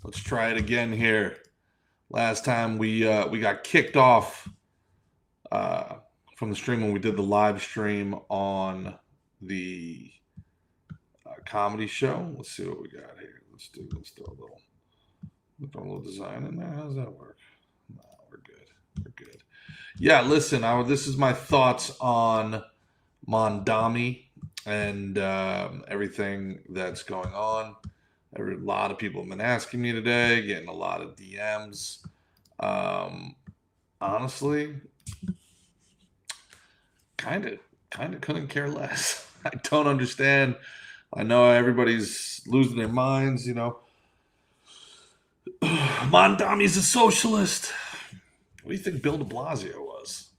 Let's try it again here. Last time we got kicked off uh, from the stream when we did the live stream on the comedy show. Let's see what we got here. Let's throw a little design in there. How does that work? No, we're good. We're good. Yeah, listen. This is my thoughts on Mondami and everything that's going on. A lot of people have been asking me today, getting a lot of DMs. Honestly, kind of couldn't care less. I don't understand. I know everybody's losing their minds. Mondami's a socialist. What do you think Bill de Blasio was?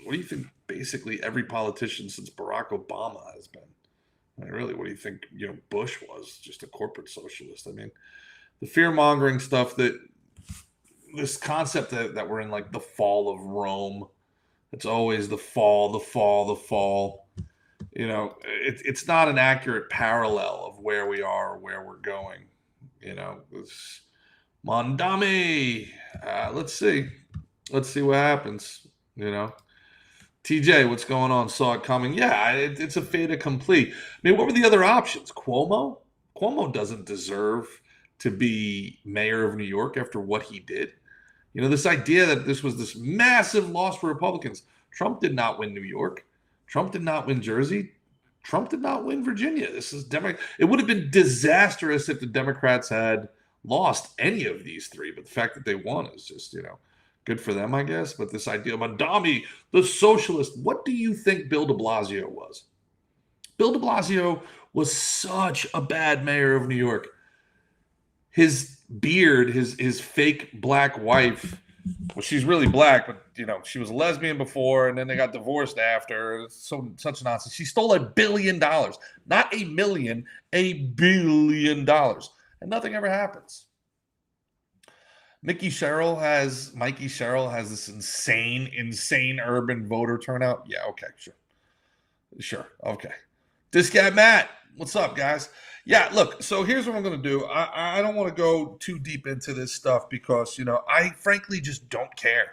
What do you think basically every politician since Barack Obama has been? I mean, really, what do you think, Bush was? Just a corporate socialist. I mean, the fear-mongering stuff this concept that we're in like the fall of Rome. It's always the fall, the fall, the fall. It's not an accurate parallel of where we are or where we're going. It's Mondami. Let's see. Let's see what happens. TJ, what's going on? Saw it coming. Yeah, it's a fait accompli. I mean, what were the other options? Cuomo? Cuomo doesn't deserve to be mayor of New York after what he did. This idea that this was this massive loss for Republicans. Trump did not win New York. Trump did not win Jersey. Trump did not win Virginia. This is It would have been disastrous if the Democrats had lost any of these three. But the fact that they won is just, good for them, I guess. But this idea of Mondami, the socialist, what do you think Bill de Blasio was? Bill de Blasio was such a bad mayor of New York. His beard, his fake black wife, well, she's really black, but she was a lesbian before, and then they got divorced after. It's such nonsense. She stole $1 billion, not a million, $1 billion, and nothing ever happens. Mikey Sherrill has this insane urban voter turnout. Yeah, okay, sure, okay. This guy Matt, what's up, guys? Yeah, look, so here's what I'm going to do. I don't want to go too deep into this stuff because, I frankly just don't care.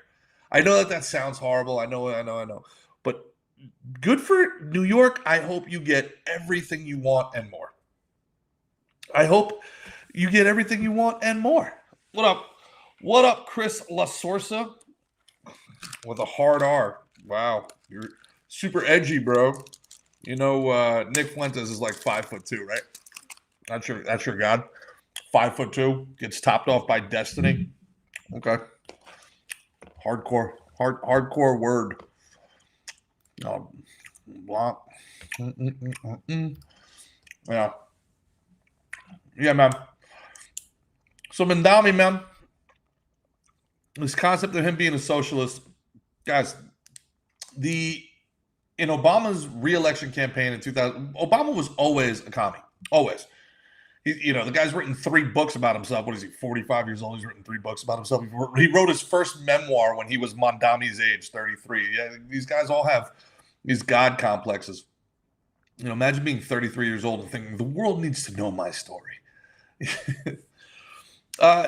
I know that sounds horrible. I know. But good for New York. I hope you get everything you want and more. I hope you get everything you want and more. What up? What up, Chris LaSorsa? With a hard R. Wow, you're super edgy, bro. Nick Fuentes is like 5'2", right? That's your god. 5'2", gets topped off by Destiny. Okay. Hardcore word. Block. Yeah. Yeah, man. So Mondami, man. This concept of him being a socialist, guys, in Obama's re-election campaign in 2000, Obama was always a commie. Always. The guy's written 3 books about himself. What is he, 45 years old? He's written 3 books about himself. He wrote his first memoir when he was Mondami's age, 33. Yeah, these guys all have these God complexes. Imagine being 33 years old and thinking, the world needs to know my story.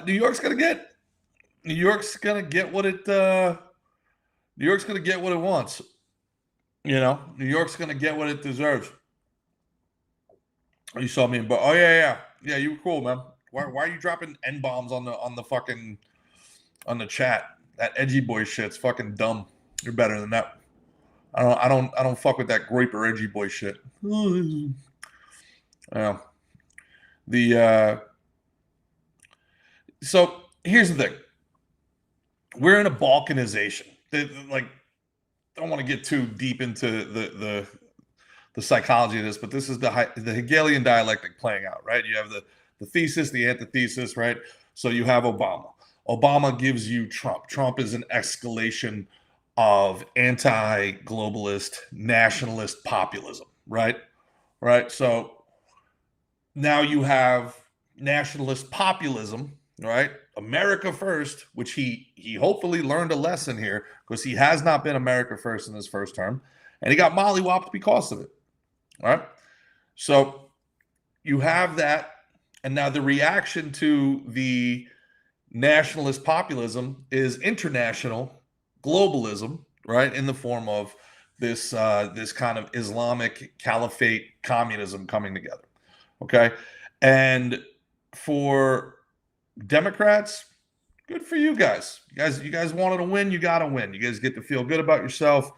New York's going to get what it wants. New York's going to get what it deserves. You saw me, but yeah, you were cool, man. Why are you dropping N-bombs on the chat? That edgy boy shit's fucking dumb. You're better than that. I don't fuck with that grape or edgy boy shit. Yeah. So here's the thing. We're in a balkanization. I don't want to get too deep into the psychology of this, but this is the Hegelian dialectic playing out, right? You have the thesis, the antithesis, right? So you have Obama. Obama gives you Trump. Trump is an escalation of anti-globalist, nationalist populism, right? Right. So now you have nationalist populism, right? America first, which he hopefully learned a lesson here because he has not been America first in his first term, and he got mollywopped because of it. All right. So you have that And now the reaction to the nationalist populism is international globalism, right? In the form of this kind of Islamic caliphate communism coming together. Okay, and for Democrats, good for you guys. You guys wanted to win. You got to win. You guys get to feel good about yourself.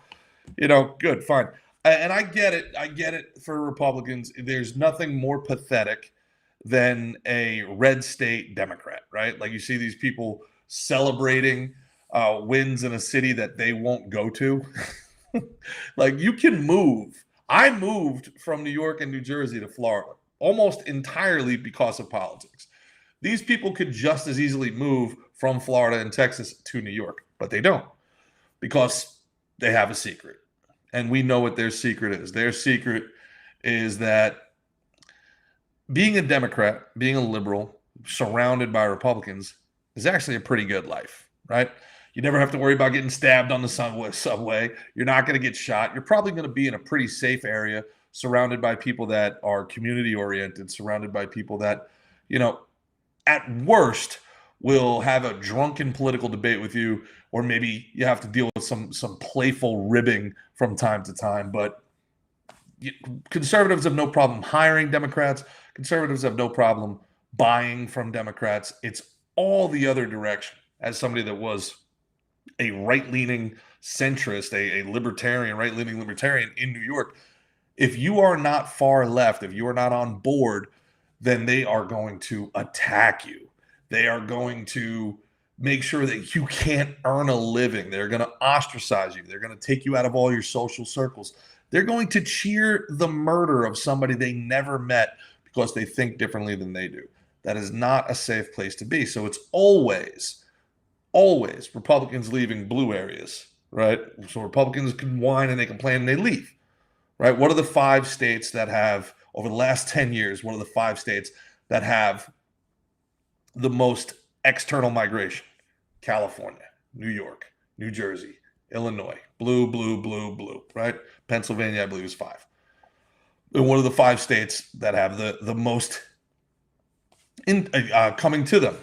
Good, fine. And I get it. I get it for Republicans. There's nothing more pathetic than a red state Democrat, right? Like you see these people celebrating wins in a city that they won't go to. Like you can move. I moved from New York and New Jersey to Florida almost entirely because of politics. These people could just as easily move from Florida and Texas to New York, but they don't because they have a secret. And we know what their secret is. Their secret is that being a Democrat, being a liberal, surrounded by Republicans is actually a pretty good life, right? You never have to worry about getting stabbed on the subway. You're not going to get shot. You're probably going to be in a pretty safe area, surrounded by people that are community oriented, surrounded by people that, at worst, will have a drunken political debate with you, or maybe you have to deal with some playful ribbing from time to time. But conservatives have no problem hiring Democrats. Conservatives have no problem buying from Democrats. It's all the other direction. As somebody that was a right-leaning centrist, a libertarian, right-leaning libertarian in New York, if you are not far left, if you are not on board, then they are going to attack you. They are going to make sure that you can't earn a living. They're going to ostracize you. They're going to take you out of all your social circles. They're going to cheer the murder of somebody they never met because they think differently than they do. That is not a safe place to be. So it's always Republicans leaving blue areas, right? So Republicans can whine and they complain and they leave, right? What are the 5 states that have, over the last 10 years, what are the 5 states that have the most external migration? California, New York, New Jersey, Illinois, blue, blue, blue, blue, right? Pennsylvania, I believe, is 5. And what are the 5 states that have the most coming to them,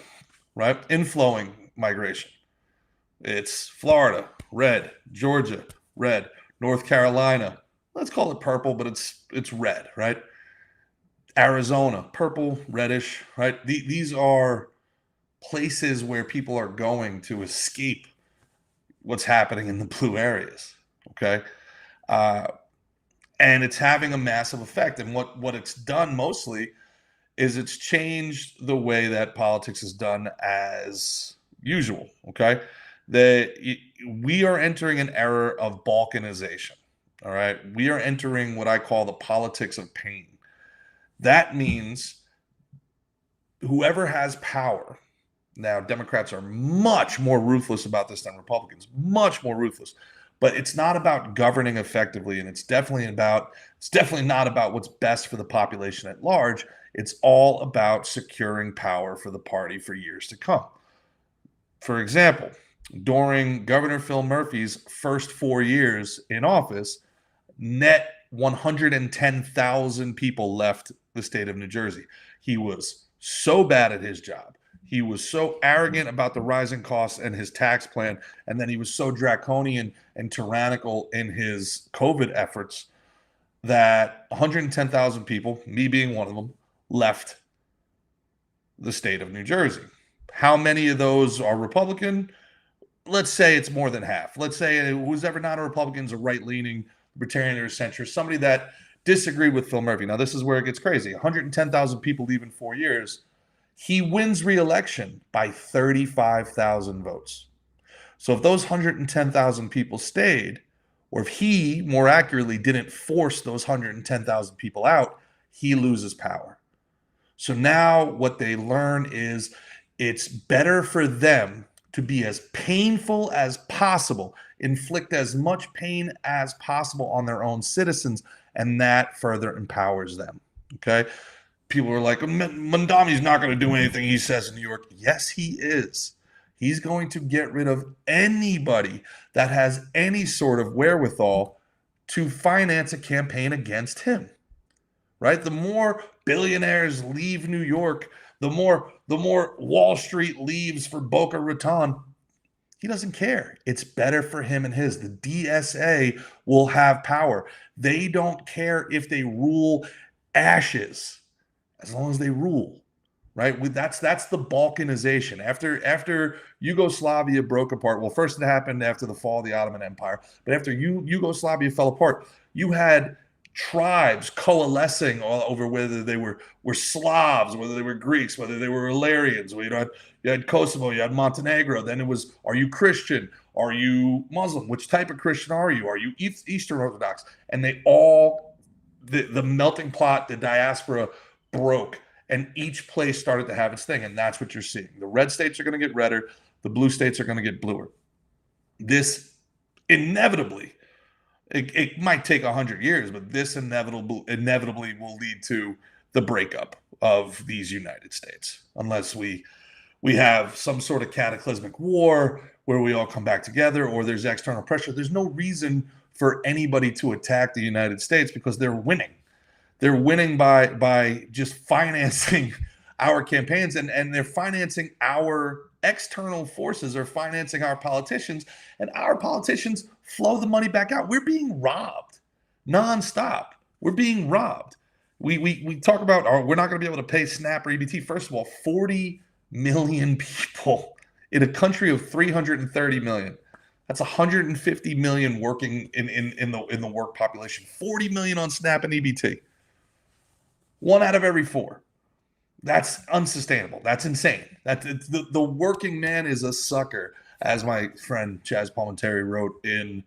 right? Inflowing migration. It's Florida, red. Georgia, red. North Carolina, let's call it purple, but it's red, right? Arizona, purple, reddish, right? These are places where people are going to escape what's happening in the blue areas, okay? And it's having a massive effect. And what it's done mostly is it's changed the way that politics is done as usual, okay? We are entering an era of balkanization, all right? We are entering what I call the politics of pain. That means whoever has power, now Democrats are much more ruthless about this than Republicans, much more ruthless, but it's not about governing effectively, and it's definitely not about what's best for the population at large. It's all about securing power for the party for years to come. For example, during Governor Phil Murphy's first 4 years in office, net 110,000 people left the state of New Jersey. He was so bad at his job. He was so arrogant about the rising costs and his tax plan, and then he was so draconian and tyrannical in his COVID efforts that 110,000 people, me being one of them, left the state of New Jersey. How many of those are Republican? Let's say it's more than half. Let's say who's ever not a Republican is a right-leaning libertarian or centrist, somebody that disagreed with Phil Murphy. Now, this is where it gets crazy. 110,000 people leave in 4 years. He wins re-election by 35,000 votes. So if those 110,000 people stayed, or if he, more accurately, didn't force those 110,000 people out, he loses power. So now what they learn is it's better for them to be as painful as possible, inflict as much pain as possible on their own citizens, and that further empowers them, okay? People are like, Mondami's not going to do anything he says in New York. Yes, he is. He's going to get rid of anybody that has any sort of wherewithal to finance a campaign against him, right? The more billionaires leave New York, the more Wall Street leaves for Boca Raton. He doesn't care. It's better for him and his. The DSA will have power. They don't care if they rule ashes as long as they rule, right? That's the Balkanization. After Yugoslavia broke apart, well, first it happened after the fall of the Ottoman Empire, but after Yugoslavia fell apart, you had tribes coalescing all over whether they were Slavs, whether they were Greeks, whether they were Illyrians. You had Kosovo, you had Montenegro. Then it was, are you Christian? Are you Muslim? Which type of Christian are you? Are you Eastern Orthodox? And they all, the melting pot, the diaspora broke, and each place started to have its thing. And that's what you're seeing. The red states are going to get redder. The blue states are going to get bluer. This inevitably, it might take 100 years, but this inevitably will lead to the breakup of these United States, unless we have some sort of cataclysmic war where we all come back together, or there's external pressure. There's no reason for anybody to attack the United States because they're winning. They're winning by just financing our campaigns, and they're financing our external forces, are financing our politicians, and our politicians flow the money back out. We're being robbed nonstop. We're being robbed. We talk about, we're not going to be able to pay SNAP or EBT. First of all, 40 million people in a country of 330 million. That's 150 million working in the work population. 40 million on SNAP and EBT. 1 out of every 4. That's unsustainable. That's insane. The working man is a sucker, as my friend Chaz Palminteri wrote in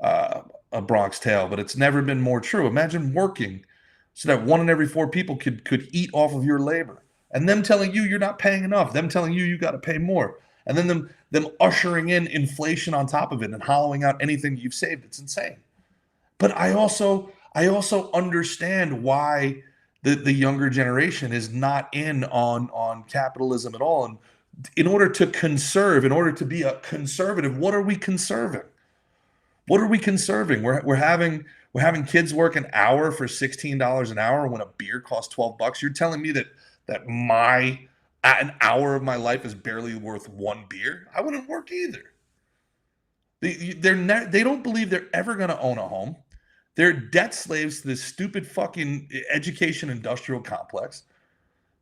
A Bronx Tale. But it's never been more true. Imagine working so that 1 in every 4 people could eat off of your labor, and them telling you you're not paying enough, them telling you got to pay more, and then them ushering in inflation on top of it and hollowing out anything you've saved. It's insane. But I also understand why the younger generation is not in on capitalism at all. And in order to conserve, in order to be a conservative, what are we conserving? What are we conserving? We're having kids work an hour for $16 an hour when a beer costs $12. You're telling me that an hour of my life is barely worth 1 beer? I wouldn't work either. They don't believe they're ever going to own a home. They're debt slaves to this stupid fucking education industrial complex.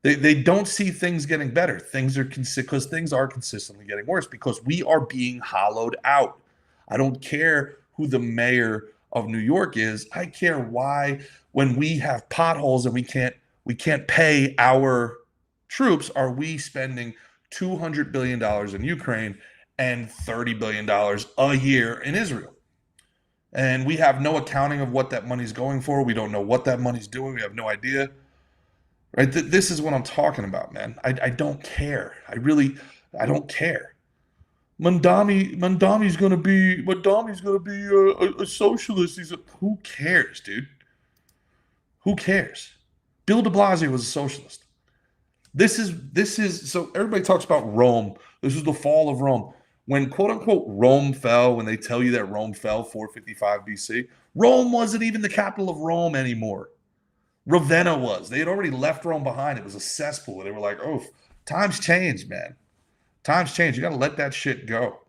They don't see things getting better. Things are consistently getting worse because we are being hollowed out. I don't care who the mayor of New York is. I care why, when we have potholes and we can't pay our troops, are we spending $200 billion in Ukraine and $30 billion a year in Israel? And we have no accounting of what that money's going for. We don't know what that money's doing. We have no idea. Right? This is what I'm talking about, man. I don't care. I don't care. Mandami's gonna be a socialist. Who cares, dude? Who cares? Bill de Blasio was a socialist. This is so everybody talks about Rome. This is the fall of Rome. When quote unquote Rome fell, when they tell you that Rome fell 455 BC, Rome wasn't even the capital of Rome anymore. Ravenna was. They had already left Rome behind. It was a cesspool. They were like, oh, times change, man. Times change. You got to let that shit go.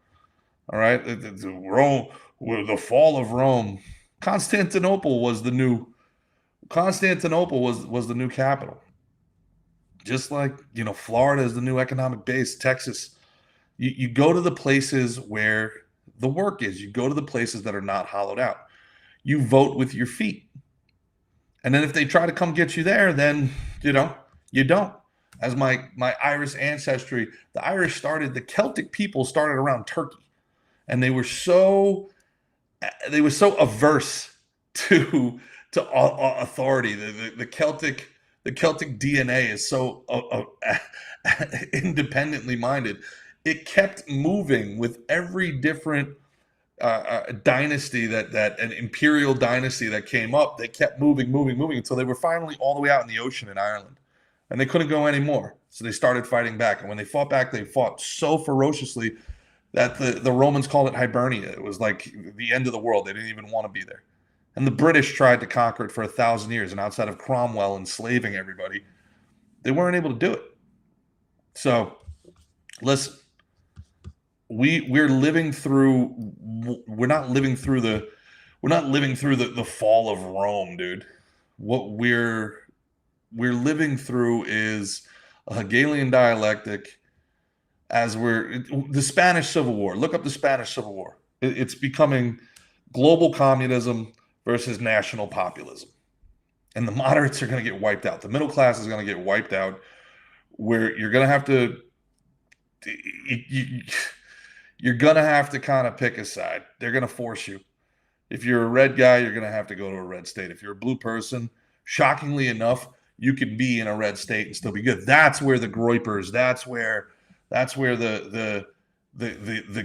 All right. Rome, the fall of Rome. Constantinople was the new capital. Just like, Florida is the new economic base, Texas. You go to the places where the work is. You go to the places that are not hollowed out. You vote with your feet. And then if they try to come get you there, then, you don't. As my Irish ancestry, the Celtic people started around Turkey. And they were so averse to authority. The Celtic DNA is so independently minded. It kept moving with every different dynasty that an imperial dynasty that came up. They kept moving until they were finally all the way out in the ocean in Ireland, and they couldn't go anymore. So they started fighting back, and when they fought back, they fought so ferociously that the Romans called it Hibernia. It was like the end of the world. They didn't even want to be there, And the British tried to conquer it for 1,000 years, and outside of Cromwell enslaving everybody, they weren't able to do it. So, listen, we're living through. We're not living through the fall of Rome, dude. What we're living through is a Hegelian dialectic as the Spanish Civil War. Look up the Spanish Civil War. It's becoming global communism versus national populism. And the moderates are going to get wiped out. The middle class is going to get wiped out, where you're going to have to you're going to have to kind of pick a side. They're going to force you. If you're a red guy, you're going to have to go to a red state. If you're a blue person, shockingly enough, you can be in a red state and still be good. That's where the groypers, that's where the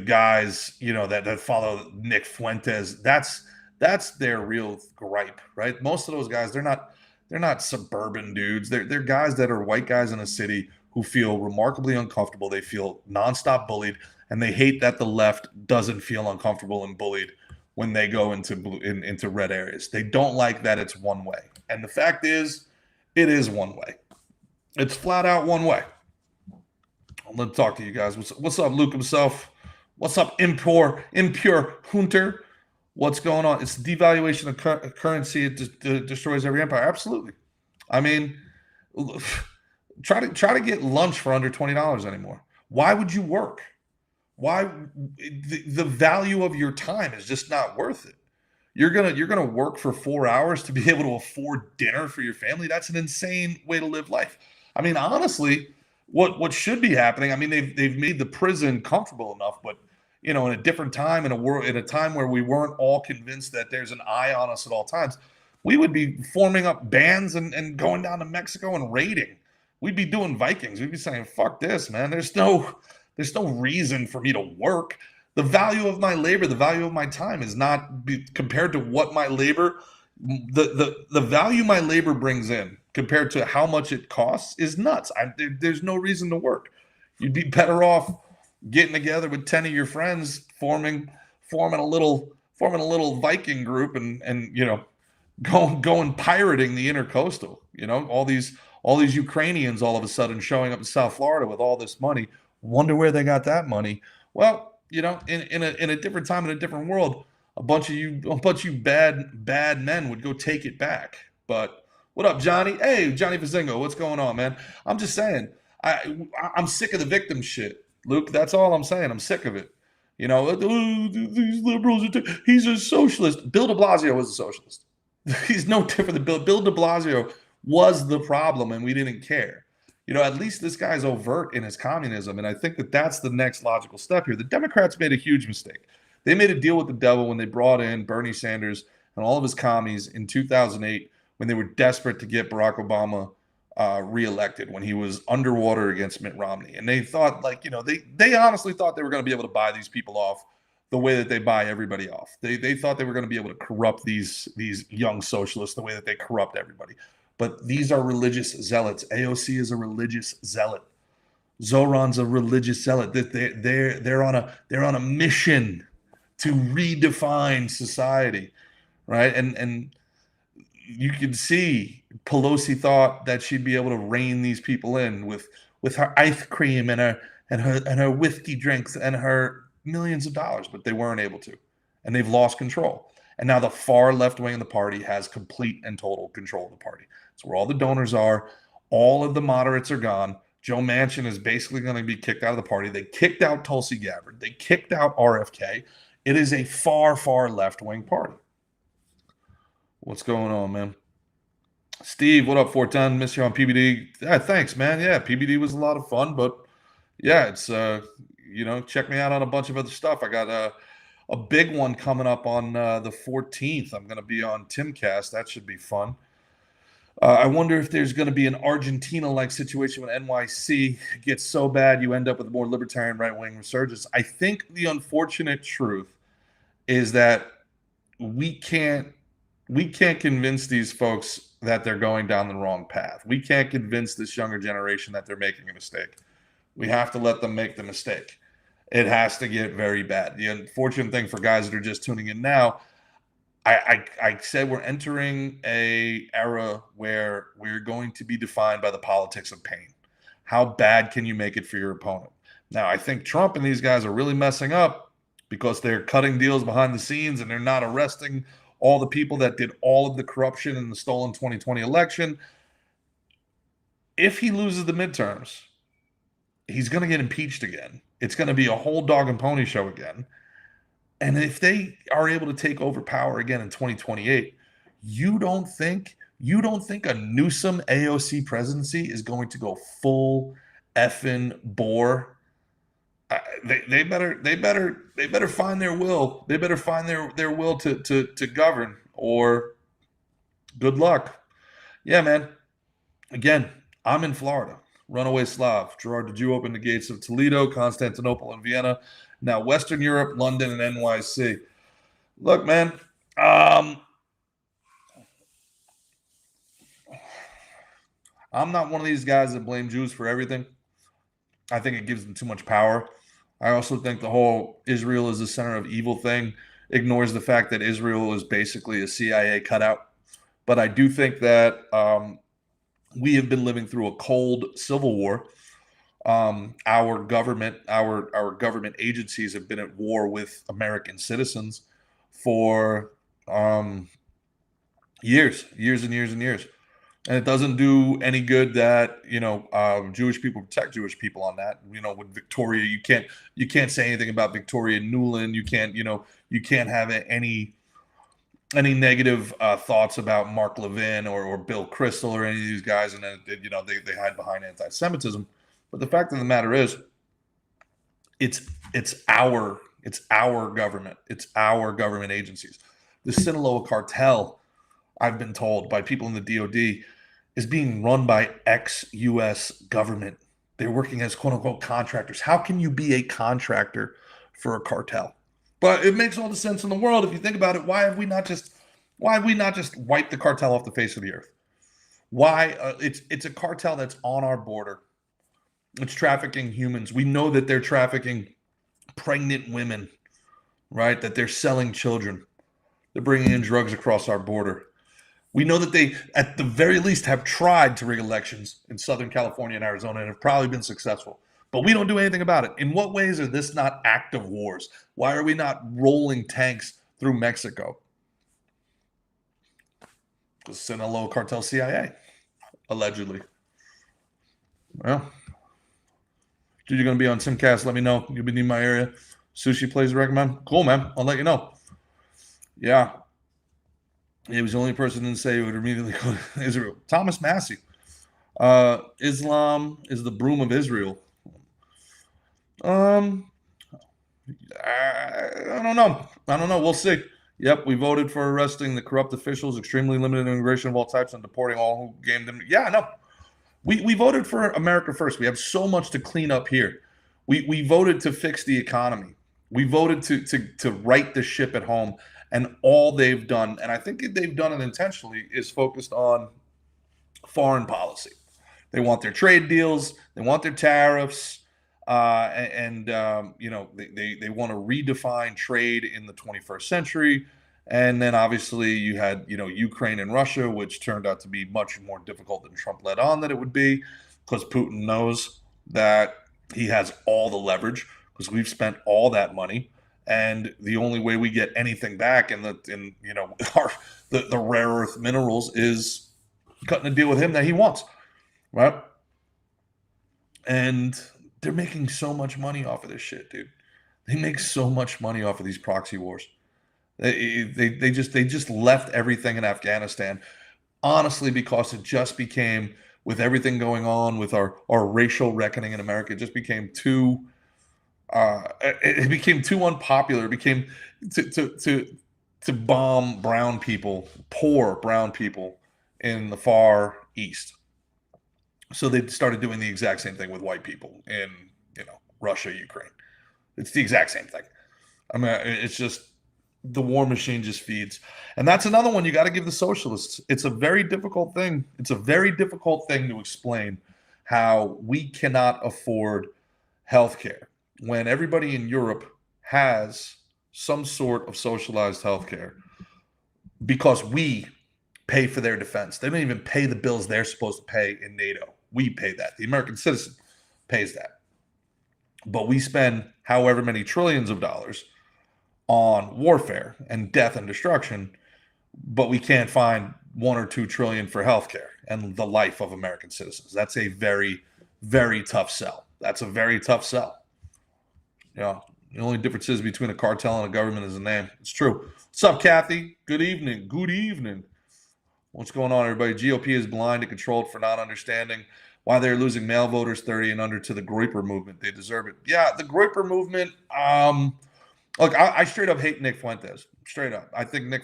guys, that follow Nick Fuentes, that's their real gripe, right? Most of those guys, they're not suburban dudes. They're guys that are white guys in a city who feel remarkably uncomfortable. They feel nonstop bullied, and they hate that the left doesn't feel uncomfortable and bullied when they go into red areas. They don't like that it's one way. And the fact is, it is one way. It's flat out one way. I'm going to talk to you guys. What's up, Luke himself? What's up, impure Hunter? What's going on? It's the devaluation of currency. It destroys every empire. Absolutely. I mean, try to get lunch for under $20 anymore. Why would you work? Why? The value of your time is just not worth it. You're gonna work for 4 hours to be able to afford dinner for your family. That's an insane way to live life. I mean, honestly, what should be happening? I mean, they've made the prison comfortable enough, but in a different time, in a time where we weren't all convinced that there's an eye on us at all times, we would be forming up bands and going down to Mexico and raiding. We'd be doing Vikings. We'd be saying, "Fuck this, man. There's no reason for me to work." The value of my labor, the value of my time is not compared to what my labor, the value my labor brings in compared to how much it costs is nuts. There's no reason to work. You'd be better off getting together with 10 of your friends, forming a little Viking group and going pirating the intercoastal. All these Ukrainians all of a sudden showing up in South Florida with all this money. Wonder where they got that money. Well, in a different time, in a different world, a bunch of you bad men would go take it back. But what up, Johnny? Hey, Johnny Vizingo, what's going on, man? I'm just saying, I'm sick of the victim shit, Luke. That's all I'm saying. I'm sick of it. These liberals. He's a socialist. Bill de Blasio was a socialist. He's no different than Bill de Blasio was the problem, and we didn't care. At least this guy's overt in his communism, and I think that that's the next logical step here. The Democrats made a huge mistake. They made a deal with the devil when they brought in Bernie Sanders and all of his commies in 2008 when they were desperate to get Barack Obama reelected, when he was underwater against Mitt Romney. And they thought, they honestly thought they were going to be able to buy these people off the way that they buy everybody off. They thought they were going to be able to corrupt these young socialists the way that they corrupt everybody. But these are religious zealots. AOC is a religious zealot. Zoran's a religious zealot. They're on a mission to redefine society, right? And you can see Pelosi thought that she'd be able to rein these people in with her ice cream and her whiskey drinks and her millions of dollars, but they weren't able to, and they've lost control. And now the far left wing of the party has complete and total control of the party. It's where all the donors are. All of the moderates are gone. Joe Manchin is basically going to be kicked out of the party. They kicked out Tulsi Gabbard. They kicked out RFK. It is a far, far left-wing party. What's going on, man? Steve, what up, 410? Miss you on PBD. Yeah, thanks, man. Yeah, PBD was a lot of fun, but yeah, it's, check me out on a bunch of other stuff. I got a big one coming up on the 14th. I'm going to be on Timcast. That should be fun. I wonder if there's going to be an Argentina-like situation when NYC gets so bad you end up with a more libertarian right-wing resurgence. I think the unfortunate truth is that we can't convince these folks that they're going down the wrong path. We can't convince this younger generation that they're making a mistake. We have to let them make the mistake. It has to get very bad. The unfortunate thing for guys that are just tuning in now, I said we're entering a era where we're going to be defined by the politics of pain. How bad can you make it for your opponent? Now, I think Trump and these guys are really messing up because they're cutting deals behind the scenes and they're not arresting all the people that did all of the corruption in the stolen 2020 election. If he loses the midterms, he's going to get impeached again. It's going to be a whole dog and pony show again. And if they are able to take over power again in 2028, you don't think a Newsom AOC presidency is going to go full effing bore? They better find their will. They better find their will to govern, or good luck. Yeah, man. Again, I'm in Florida. Runaway Slav. Gerard the Jew opened the gates of Toledo, Constantinople, and Vienna. Now Western Europe, London, and NYC. Look, man. I'm not one of these guys that blame Jews for everything. I think it gives them too much power. I also think the whole Israel is the center of evil thing ignores the fact that Israel is basically a CIA cutout. But I do think that we have been living through a cold civil war. Our government agencies have been at war with American citizens for years and years and years. And it doesn't do any good that Jewish people protect Jewish people on that. With Victoria, you can't say anything about Victoria Nuland. You can't have any negative thoughts about Mark Levin or Bill Kristol or any of these guys, and then they hide behind anti-Semitism. But the fact of the matter is, it's our government, it's our government agencies. The Sinaloa cartel, I've been told by people in the DOD, is being run by ex-U.S. government. They're working as quote-unquote contractors. How can you be a contractor for a cartel? But it makes all the sense in the world if you think about it. Why have we not just wiped the cartel off the face of the earth? Why? It's a cartel that's on our border. It's trafficking humans. We know that they're trafficking pregnant women, right? That they're selling children. They're bringing in drugs across our border. We know that they, at the very least, have tried to rig elections in Southern California and Arizona and have probably been successful. But we don't do anything about it. In what ways are this not active wars? Why are we not rolling tanks through Mexico? Because Sinaloa cartel CIA, allegedly. Well, dude, you're going to be on Simcast. Let me know. You'll be in my area. Sushi place recommend? Cool, man. I'll let you know. Yeah. He was the only person to say he would immediately go to Israel. Thomas Massey. Islam is the broom of Israel. I don't know. We'll see. Yep, we voted for arresting the corrupt officials, extremely limited immigration of all types, and deporting all who gamed them. Yeah, no. We voted for America first. We have so much to clean up here. We voted to fix the economy. We voted to right the ship at home. And all they've done, and I think they've done it intentionally, is focused on foreign policy. They want their trade deals. They want their tariffs. They want to redefine trade in the 21st century. And then obviously you had, Ukraine and Russia, which turned out to be much more difficult than Trump let on that it would be, because Putin knows that he has all the leverage because we've spent all that money. And the only way we get anything back the rare earth minerals is cutting a deal with him that he wants, right? And they're making so much money off of this shit, dude. They make so much money off of these proxy wars. They just left everything in Afghanistan, honestly, because it just became, with everything going on with our racial reckoning in America, it just became too. It became too unpopular. It became to bomb brown people, poor brown people in the Far East. So they started doing the exact same thing with white people in, Russia, Ukraine. It's the exact same thing. I mean, it's just the war machine just feeds. And that's another one you got to give the socialists. It's a very difficult thing. It's a very difficult thing to explain how we cannot afford healthcare when everybody in Europe has some sort of socialized healthcare. because we pay for their defense. They don't even pay the bills they're supposed to pay in NATO. We pay that. The American citizen pays that. But we spend however many trillions of dollars on warfare and death and destruction, but we can't find 1 or 2 trillion for healthcare and the life of American citizens. That's a very, very tough sell. That's a very tough sell. The only difference is between a cartel and a government is the name. It's true. What's up, Kathy? Good evening. Good evening. What's going on, everybody? GOP is blind and controlled for not understanding why they're losing male voters 30 and under to the Groyper movement. They deserve it. Yeah, the Groyper movement. Look, I straight up hate Nick Fuentes. Straight up, I think Nick.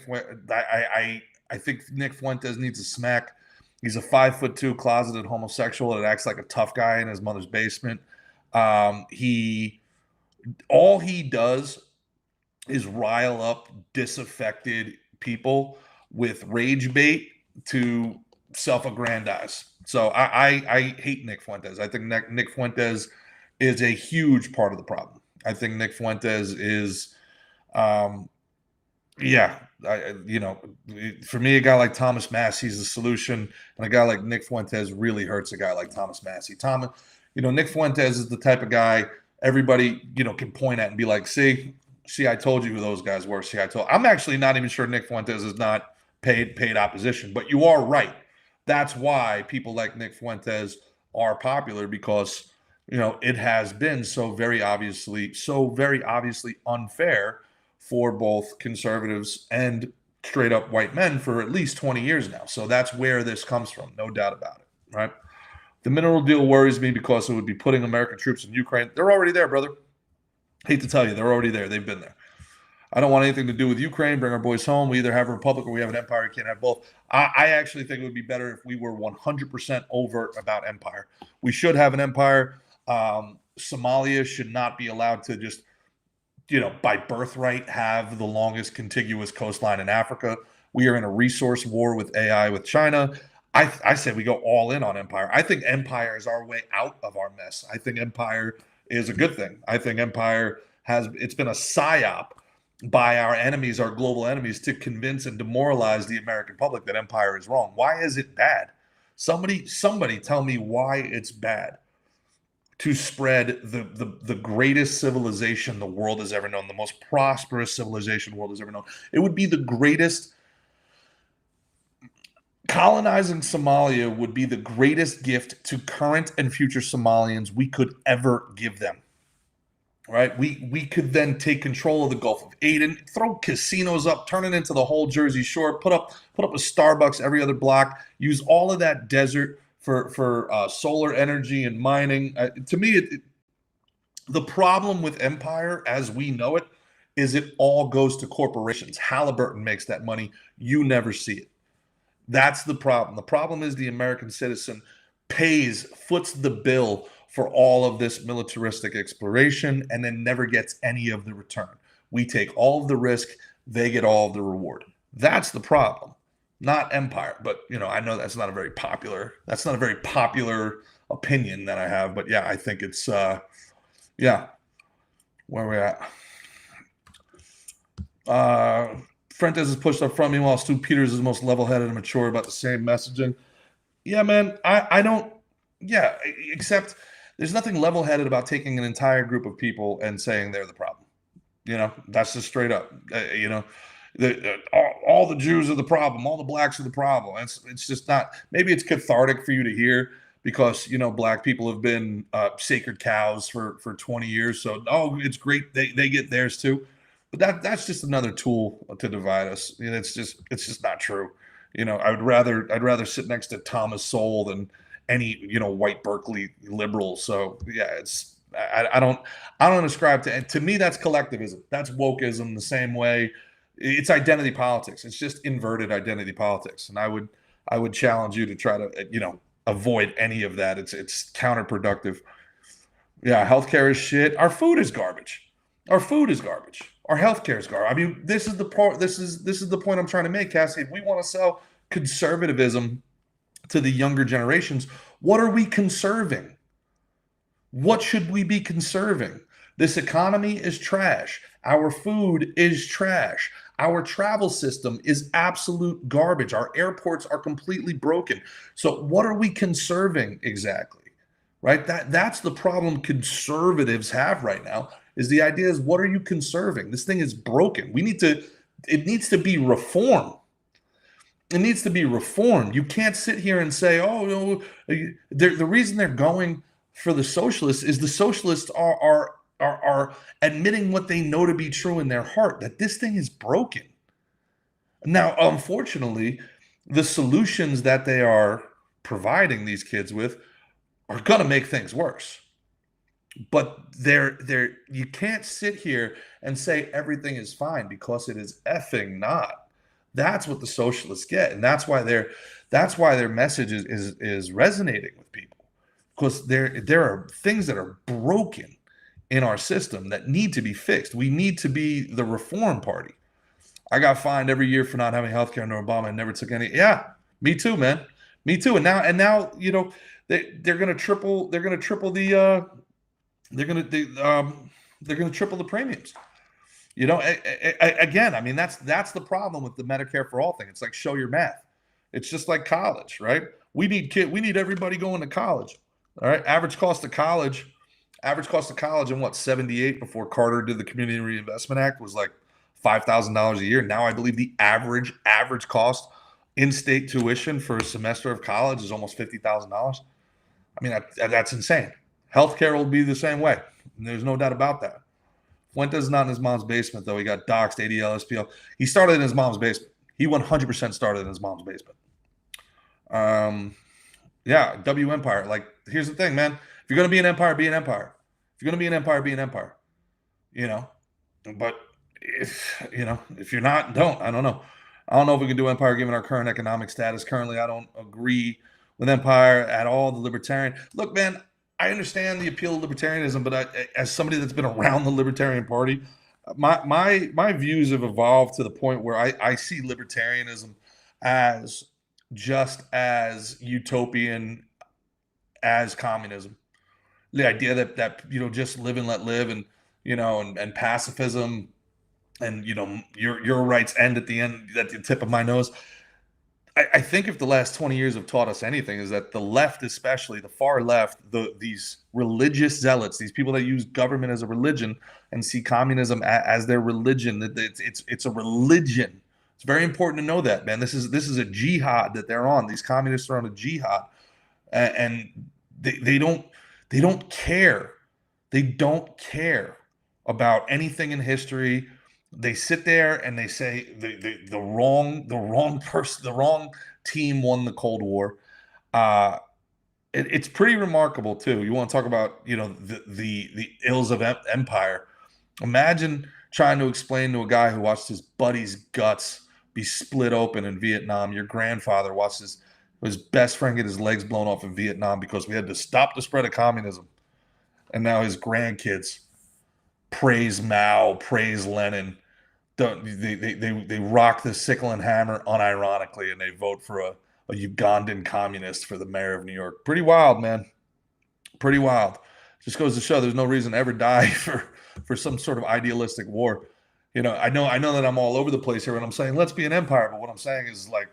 I think Nick Fuentes needs a smack. He's a 5'2" closeted homosexual that acts like a tough guy in his mother's basement. All he does is rile up disaffected people with rage bait to self-aggrandize. So I hate Nick Fuentes. I think Nick Fuentes is a huge part of the problem. I think Nick Fuentes is, for me, a guy like Thomas Massey's the solution, and a guy like Nick Fuentes really hurts a guy like Thomas Massey. Nick Fuentes is the type of guy everybody, can point at and be like, see, I told you who those guys were. I'm actually not even sure Nick Fuentes is not paid opposition, but you are right. That's why people like Nick Fuentes are popular, because it has been so very obviously unfair for both conservatives and straight up white men for at least 20 years now. So that's where this comes from, no doubt about it, right? The mineral deal worries me because it would be putting American troops in Ukraine. They're already there, brother. Hate to tell you, they're already there. They've been there. I don't want anything to do with Ukraine. Bring our boys home. We either have a republic or we have an empire. You can't have both. I actually think it would be better if we were 100% overt about empire. We should have an empire. Somalia should not be allowed to just, by birthright, have the longest contiguous coastline in Africa. We are in a resource war with AI with China. I said we go all in on empire. I think empire is our way out of our mess. I think empire is a good thing. I think empire it's been a psyop by our enemies, our global enemies, to convince and demoralize the American public that empire is wrong. Why is it bad? Somebody tell me why it's bad to spread the greatest civilization the world has ever known, the most prosperous civilization the world has ever known. It would be the greatest. Colonizing Somalia would be the greatest gift to current and future Somalians we could ever give them. Right? We could then take control of the Gulf of Aden, throw casinos up, turn it into the whole Jersey Shore, put up a Starbucks every other block, use all of that desert for solar energy and mining. To me, the problem with empire as we know it is it all goes to corporations. Halliburton makes that money. You never see it. That's the problem. The problem is the American citizen foots the bill for all of this militaristic exploration and then never gets any of the return. We take all of the risk, they get all of the reward. That's the problem, not empire. But, I know that's not a very popular opinion that I have. But yeah, I think it's, where we're at. Fuentes is pushed up front. Meanwhile, Stu Peters is most level-headed and mature about the same messaging. Yeah, man, I don't. Yeah, except there's nothing level-headed about taking an entire group of people and saying they're the problem. That's just straight up. All the Jews are the problem. All the blacks are the problem. It's just not. Maybe it's cathartic for you to hear because black people have been sacred cows for 20 years. So it's great they get theirs too. But that's just another tool to divide us. It's just not true. I'd rather sit next to Thomas Sowell than any white Berkeley liberal. So yeah, I don't ascribe to me that's collectivism. That's wokeism the same way. It's identity politics. It's just inverted identity politics. And I would challenge you to try to avoid any of that. It's counterproductive. Yeah, healthcare is shit. Our food is garbage. Our healthcare is garbage. I mean, this is the part. This is the point I'm trying to make, Cassie. If we want to sell conservatism to the younger generations, what are we conserving? What should we be conserving? This economy is trash. Our food is trash. Our travel system is absolute garbage. Our airports are completely broken. So what are we conserving exactly? Right? That's the problem conservatives have right now, is the idea is, what are you conserving? This thing is broken. It needs to be reformed. It needs to be reformed. You can't sit here and say, "Oh, no." The reason they're going for the socialists is the socialists are admitting what they know to be true in their heart, that this thing is broken. Now, unfortunately, the solutions that they are providing these kids with are going to make things worse. But you can't sit here and say everything is fine, because it is effing not. That's what the socialists get, and that's why their message is resonating with people, because there are things that are broken in our system that need to be fixed. We need to be the reform party. I got fined every year for not having health care under Obama and never took any. Yeah, me too, man. Me too. And now, they're gonna triple the they're gonna they're gonna triple the premiums. Again, I mean, that's the problem with the Medicare for all thing. It's like, show your math. It's just like college, right? We need everybody going to college. All right. Average cost of college in what, 78, before Carter did the Community Reinvestment Act, was like $5,000 a year. Now I believe the average cost in-state tuition for a semester of college is almost $50,000. I mean, that's insane. Healthcare will be the same way. There's no doubt about that. Fuentes not in his mom's basement, though. He got doxxed, ADL, SPL. He started in his mom's basement. He 100% started in his mom's basement. Yeah, W Empire. Like, here's the thing, man. If you're going to be an empire, be an empire. If you're going to be an empire, be an empire. But if you're not, don't. I don't know. I don't know if we can do empire given our current economic status. Currently, I don't agree with empire at all. The libertarian. Look, man, I understand the appeal of libertarianism, but as somebody that's been around the Libertarian Party, my views have evolved to the point where I see libertarianism as just as utopian as communism. The idea that just live and let live, and and pacifism, and your rights end at the tip of my nose. I think if the last 20 years have taught us anything, is that the left, especially the far left, these religious zealots, these people that use government as a religion and see communism as their religion, that it's a religion. It's very important to know that, man. This is a jihad that they're on. These communists are on a jihad, and they don't care. They don't care about anything in history. They sit there and they say the wrong person, the wrong team won the Cold War. It's pretty remarkable too. You want to talk about the ills of empire? Imagine trying to explain to a guy who watched his buddy's guts be split open in Vietnam. Your grandfather watched his best friend get his legs blown off in Vietnam because we had to stop the spread of communism, and now his grandkids praise Mao, praise Lenin. They rock the sickle and hammer unironically, and they vote for a Ugandan communist for the mayor of New York. Pretty wild, man. Pretty wild. Just goes to show there's no reason to ever die for some sort of idealistic war. I know that I'm all over the place here when I'm saying let's be an empire, but what I'm saying is, like,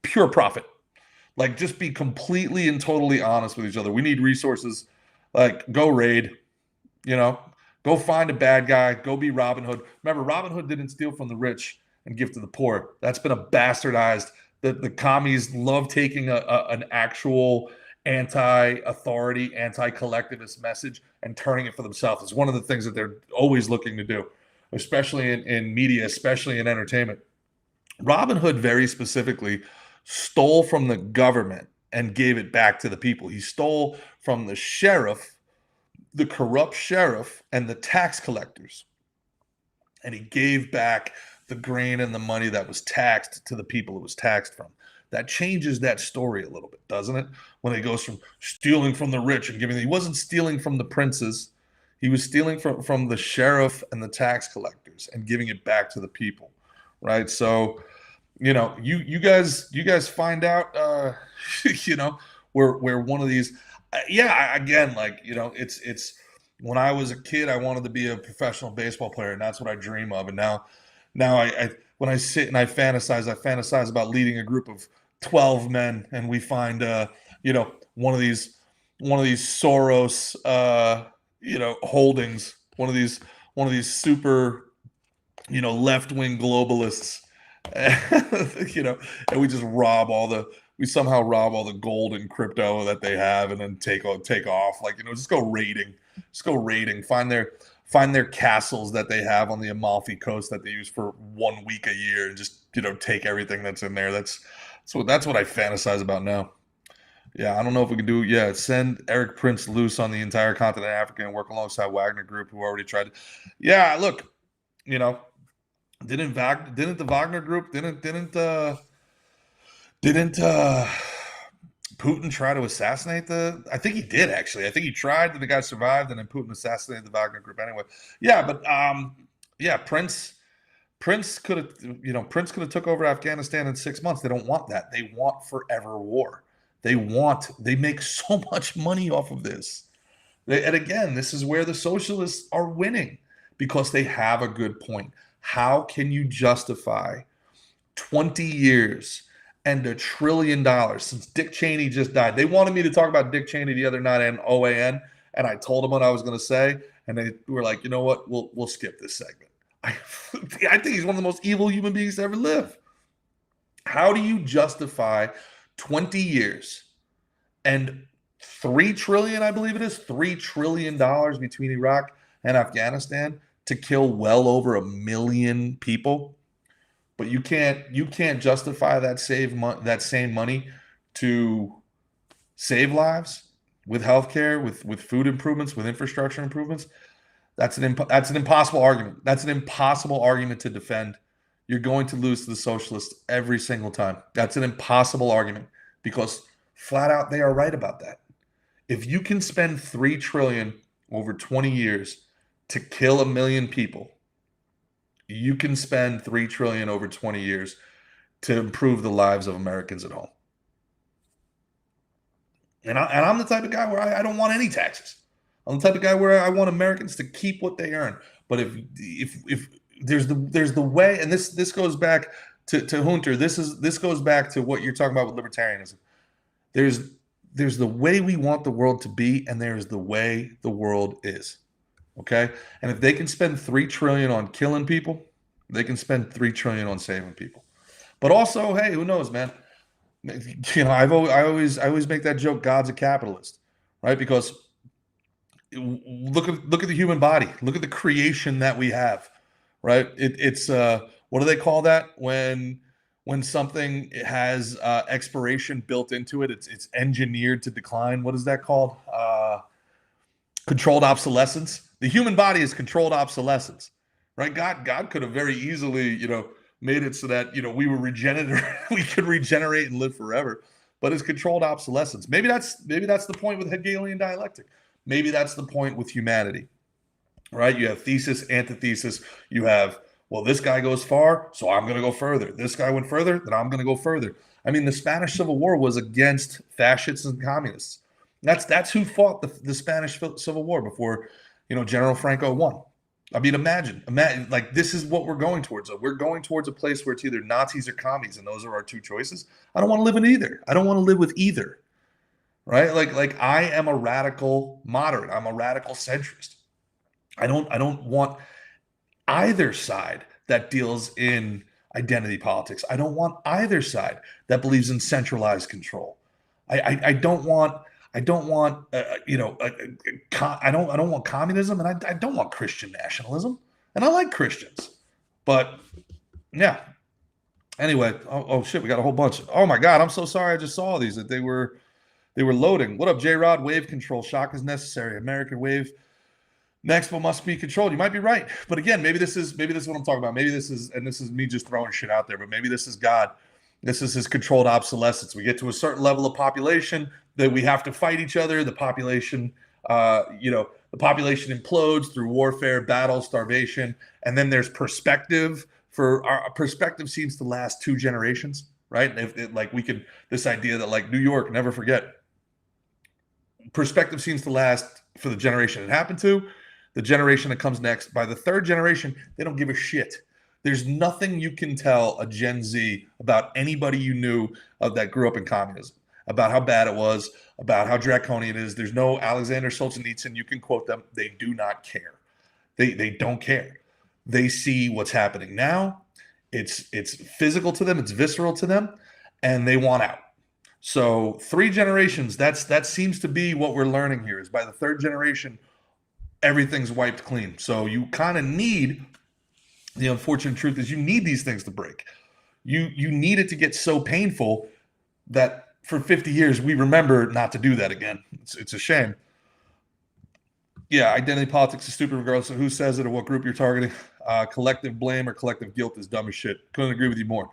pure profit. Like, just be completely and totally honest with each other. We need resources. Like, go raid. Go find a bad guy. Go be Robin Hood. Remember, Robin Hood didn't steal from the rich and give to the poor. That's been a bastardized. The commies love taking an actual anti-authority, anti-collectivist message and turning it for themselves. It's one of the things that they're always looking to do, especially in media, especially in entertainment. Robin Hood very specifically stole from the government and gave it back to the people. He stole from the sheriff, the corrupt sheriff, and the tax collectors, and he gave back the grain and the money that was taxed to the people it was taxed from. That changes that story a little bit, doesn't it? When it goes from stealing from the rich and giving, he wasn't stealing from the princes, he was stealing from the sheriff and the tax collectors and giving it back to the people, right? So you guys find out where one of these. Again, like, it's when I was a kid, I wanted to be a professional baseball player, and that's what I dream of. And now when I sit and I fantasize about leading a group of 12 men, and we find one of these Soros holdings, one of these super left-wing globalists, and we somehow rob all the gold and crypto that they have, and then take off, just go raiding, find their castles that they have on the Amalfi Coast that they use for 1 week a year, and just take everything that's in there. That's what I fantasize about now. Yeah, I don't know if we can do. Yeah, send Eric Prince loose on the entire continent of Africa and work alongside Wagner Group, who already tried. Yeah, look, you know, didn't the Wagner Group didn't Putin try to assassinate the? I think he did, actually. I think he tried, and the guy survived, and then Putin assassinated the Wagner Group anyway. Yeah, but yeah, Prince could have took over Afghanistan in 6 months. They don't want that. They want forever war. They make so much money off of this. And again, this is where the socialists are winning, because they have a good point. How can you justify 20 years and $1 trillion since Dick Cheney just died? They wanted me to talk about Dick Cheney the other night on OAN, and I told them what I was going to say, and they were like, you know what? We'll skip this segment. I think he's one of the most evil human beings to ever live. How do you justify 20 years and $3 trillion, I believe it is, $3 trillion between Iraq and Afghanistan to kill well over 1 million people? But you can't justify that same money to save lives with healthcare, with food improvements, with infrastructure improvements. That's an impossible argument. That's an impossible argument to defend. You're going to lose to the socialists every single time. That's an impossible argument, because flat out they are right about that. If you can spend $3 trillion over 20 years to kill 1 million people, you can spend $3 trillion over 20 years to improve the lives of Americans at home. And I'm the type of guy where I don't want any taxes. I'm the type of guy where I want Americans to keep what they earn. But if there's the way, and this goes back to Hunter. This goes back to what you're talking about with libertarianism. There's the way we want the world to be, and there's the way the world is. Okay? And if they can spend $3 trillion on killing people, they can spend $3 trillion on saving people. But also, hey, who knows, man? I always make that joke, God's a capitalist, right? Because look at the human body. Look at the creation that we have, right? It's what do they call that when something has expiration built into it? It's engineered to decline. What is that called? Controlled obsolescence. The human body is controlled obsolescence, right? God could have very easily, made it so that we could regenerate and live forever, but it's controlled obsolescence. Maybe that's the point with Hegelian dialectic. Maybe that's the point with humanity, right? You have thesis, antithesis. You have, well, this guy goes far, so I'm going to go further. This guy went further, then I'm going to go further. I mean, the Spanish Civil War was against fascists and communists. That's who fought the Spanish Civil War before, General Franco won. I mean, imagine, like, this is what we're going towards. We're going towards a place where it's either Nazis or commies, and those are our two choices. I don't want to live in either. I don't want to live with either, right? Like I am a radical moderate. I'm a radical centrist. I don't want either side that deals in identity politics. I don't want either side that believes in centralized control. I don't want I don't want I don't want communism, and I don't want Christian nationalism, and I like Christians, but yeah. Anyway, oh shit, we got a whole bunch. Oh my god, I'm so sorry. I just saw these that they were loading. What up, J Rod? Wave control. Shock is necessary. American wave. Next, but must be controlled. You might be right, but again, maybe this is what I'm talking about. Maybe this is me just throwing shit out there, but maybe this is God. This is his controlled obsolescence. We get to a certain level of population that we have to fight each other. The population, the population implodes through warfare, battle, starvation, and then there's perspective. For our perspective seems to last 2 generations, right? This idea that, like, New York, never forget. Perspective seems to last for the generation it happened to, the generation that comes next. By the 3rd generation, they don't give a shit. There's nothing you can tell a Gen Z about anybody you knew that grew up in communism, about how bad it was, about how draconian it is. There's no Alexander Solzhenitsyn. You can quote them. They do not care. They don't care. They see what's happening now. It's physical to them. It's visceral to them, and they want out. So 3 generations. That seems to be what we're learning here. Is by the 3rd generation, everything's wiped clean. So you kind of need, the unfortunate truth is you need these things to break. You need it to get so painful that for 50 years we remember not to do that again. It's a shame. Yeah, identity politics is stupid regardless of who says it or what group you're targeting. Collective blame or collective guilt is dumb as shit. Couldn't agree with you more.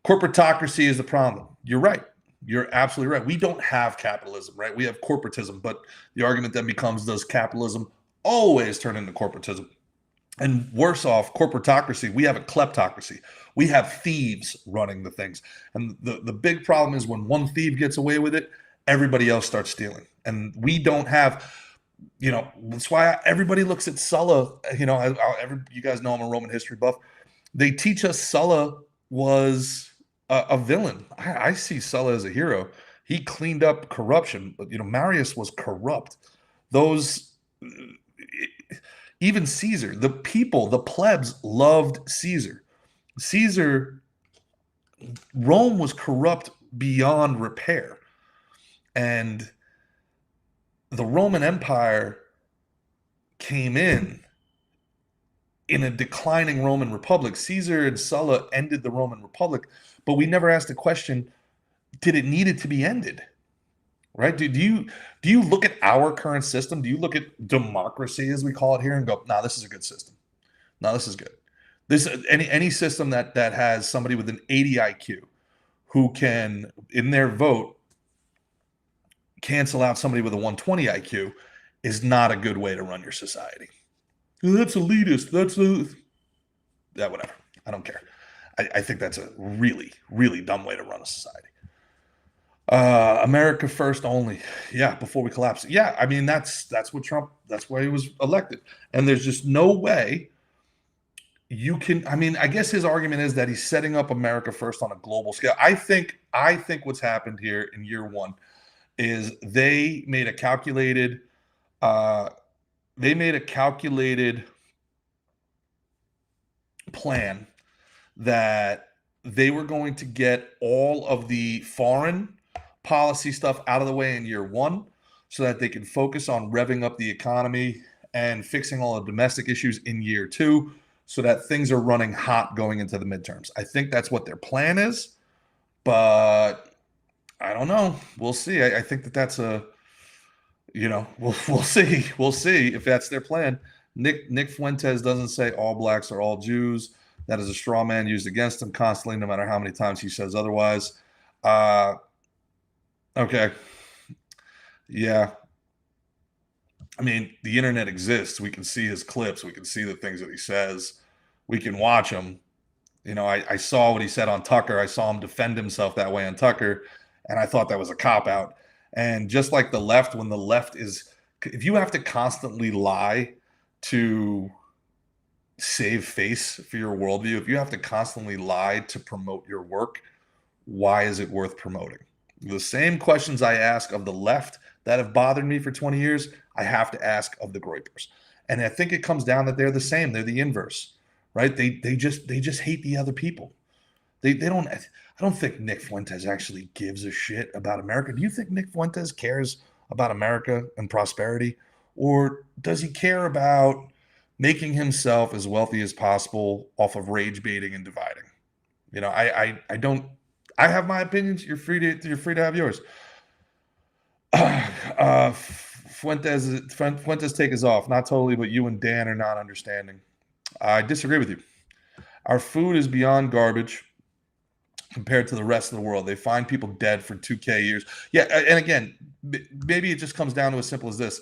Corporatocracy is the problem. You're right. You're absolutely right. We don't have capitalism, right? We have corporatism, but the argument then becomes, does capitalism always turn into corporatism? And worse off, corporatocracy, we have a kleptocracy. We have thieves running the things. And the big problem is when one thief gets away with it, everybody else starts stealing. And we don't have, that's why everybody looks at Sulla. You guys know I'm a Roman history buff. They teach us Sulla was a villain. I see Sulla as a hero. He cleaned up corruption, but Marius was corrupt. Even Caesar, the people, the plebs loved Caesar. Rome was corrupt beyond repair. And the Roman Empire came in a declining Roman Republic. Caesar and Sulla ended the Roman Republic, but we never asked the question, did it need it to be ended? Right? Do you look at our current system? Do you look at democracy, as we call it here, and go, "Nah, this is a good system. No, this is good." This any system that has somebody with an 80 IQ who can, in their vote, cancel out somebody with a 120 IQ is not a good way to run your society. That's elitist. Whatever. I don't care. I think that's a really, really dumb way to run a society. America first only. Yeah, before we collapse. Yeah, I mean that's what Trump. That's why he was elected. And there's just no way you can. I mean, I guess his argument is that he's setting up America first on a global scale. I think what's happened here in year one is they made a calculated. Plan that they were going to get all of the foreign policy stuff out of the way in year one so that they can focus on revving up the economy and fixing all the domestic issues in year two so that things are running hot going into the midterms. I think that's what their plan is, but I don't know. We'll see. I think that's we'll see. We'll see if that's their plan. Nick Fuentes doesn't say all blacks are all Jews. That is a straw man used against him constantly, no matter how many times he says otherwise. Okay. Yeah. I mean, the internet exists. We can see his clips. We can see the things that he says. We can watch him. I saw what he said on Tucker. I saw him defend himself that way on Tucker, and I thought that was a cop-out. And just like the left, when the left is, if you have to constantly lie to save face for your worldview, if you have to constantly lie to promote your work, why is it worth promoting? The same questions I ask of the left that have bothered me for 20 years, I have to ask of the Groypers. And I think it comes down that they're the same. They're the inverse, right? They just hate the other people. I don't think Nick Fuentes actually gives a shit about America. Do you think Nick Fuentes cares about America and prosperity? Or does he care about making himself as wealthy as possible off of rage baiting and dividing? I don't. I have my opinions. You're free to have yours. Fuentes take us off. Not totally, but you and Dan are not understanding. I disagree with you. Our food is beyond garbage compared to the rest of the world. They find people dead for 2K years. Yeah, and again, maybe it just comes down to as simple as this.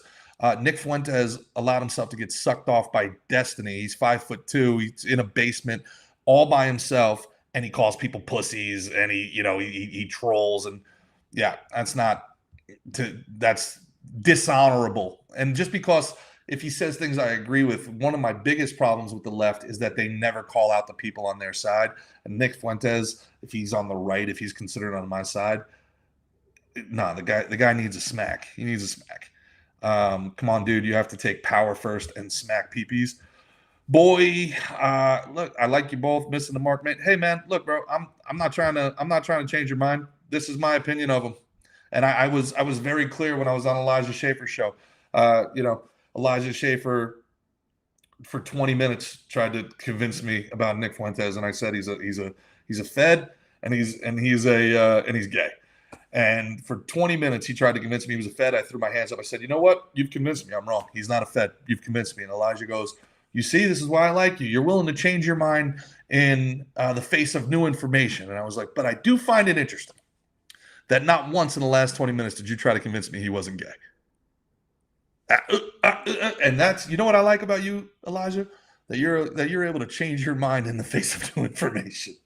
Nick Fuentes allowed himself to get sucked off by destiny. He's 5'2". He's in a basement all by himself, and he calls people pussies, and he trolls, and yeah, that's dishonorable. And just because if he says things I agree with. One of my biggest problems with the left is that they never call out the people on their side. And Nick Fuentes, if he's on the right, if he's considered on my side, nah, the guy needs a smack. He needs a smack. Come on, dude, you have to take power first and smack peepees. Boy, look, I like you both. Missing the mark, man. Hey, man, look, bro, I'm not trying to change your mind. This is my opinion of him, and I was very clear when I was on Elijah Schaffer's show. Elijah Schaffer for 20 minutes tried to convince me about Nick Fuentes, and I said he's a Fed and he's gay. And for 20 minutes, he tried to convince me he was a Fed. I threw my hands up. I said, you know what? You've convinced me. I'm wrong. He's not a Fed. You've convinced me. And Elijah goes, you see, this is why I like you. You're willing to change your mind in the face of new information. And I was like, but I do find it interesting that not once in the last 20 minutes did you try to convince me he wasn't gay. And that's, you know what I like about you, Elijah? That you're able to change your mind in the face of new information.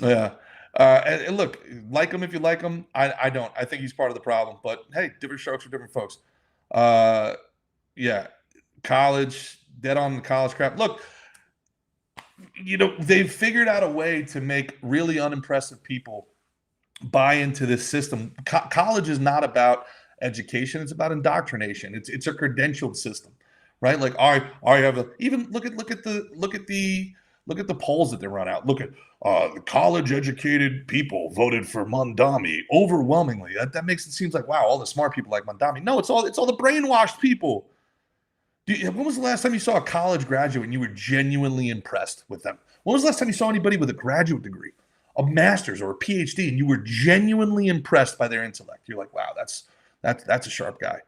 Yeah. And look, like him if you like him. I don't. I think he's part of the problem. But hey, different strokes for different folks. Yeah, college, dead on the college crap. Look, they've figured out a way to make really unimpressive people buy into this system. College is not about education; it's about indoctrination. It's a credentialed system, right? Like, I have a even look at the polls that they run out. Look at the college-educated people voted for Mondami overwhelmingly. That makes it seem like, wow, all the smart people like Mondami. No, it's all the brainwashed people. When was the last time you saw a college graduate and you were genuinely impressed with them? When was the last time you saw anybody with a graduate degree, a master's or a PhD, and you were genuinely impressed by their intellect? You're like, wow, that's a sharp guy.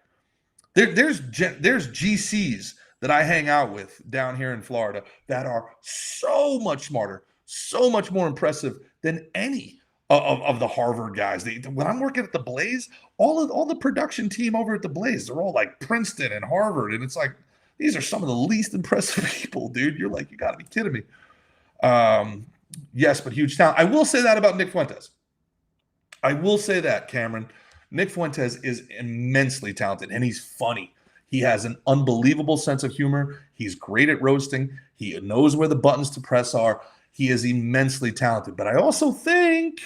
There's GCs that I hang out with down here in Florida that are so much smarter, so much more impressive than any of the Harvard guys. When I'm working at the Blaze, all the production team over at the Blaze, they're all like Princeton and Harvard, and it's like, these are some of the least impressive people, dude. You're like, you got to be kidding me. Yes, but huge talent. I will say that about Nick Fuentes. I will say that, Cameron. Nick Fuentes is immensely talented, and he's funny. He has an unbelievable sense of humor. He's great at roasting. He knows where the buttons to press are. He is immensely talented. But I also think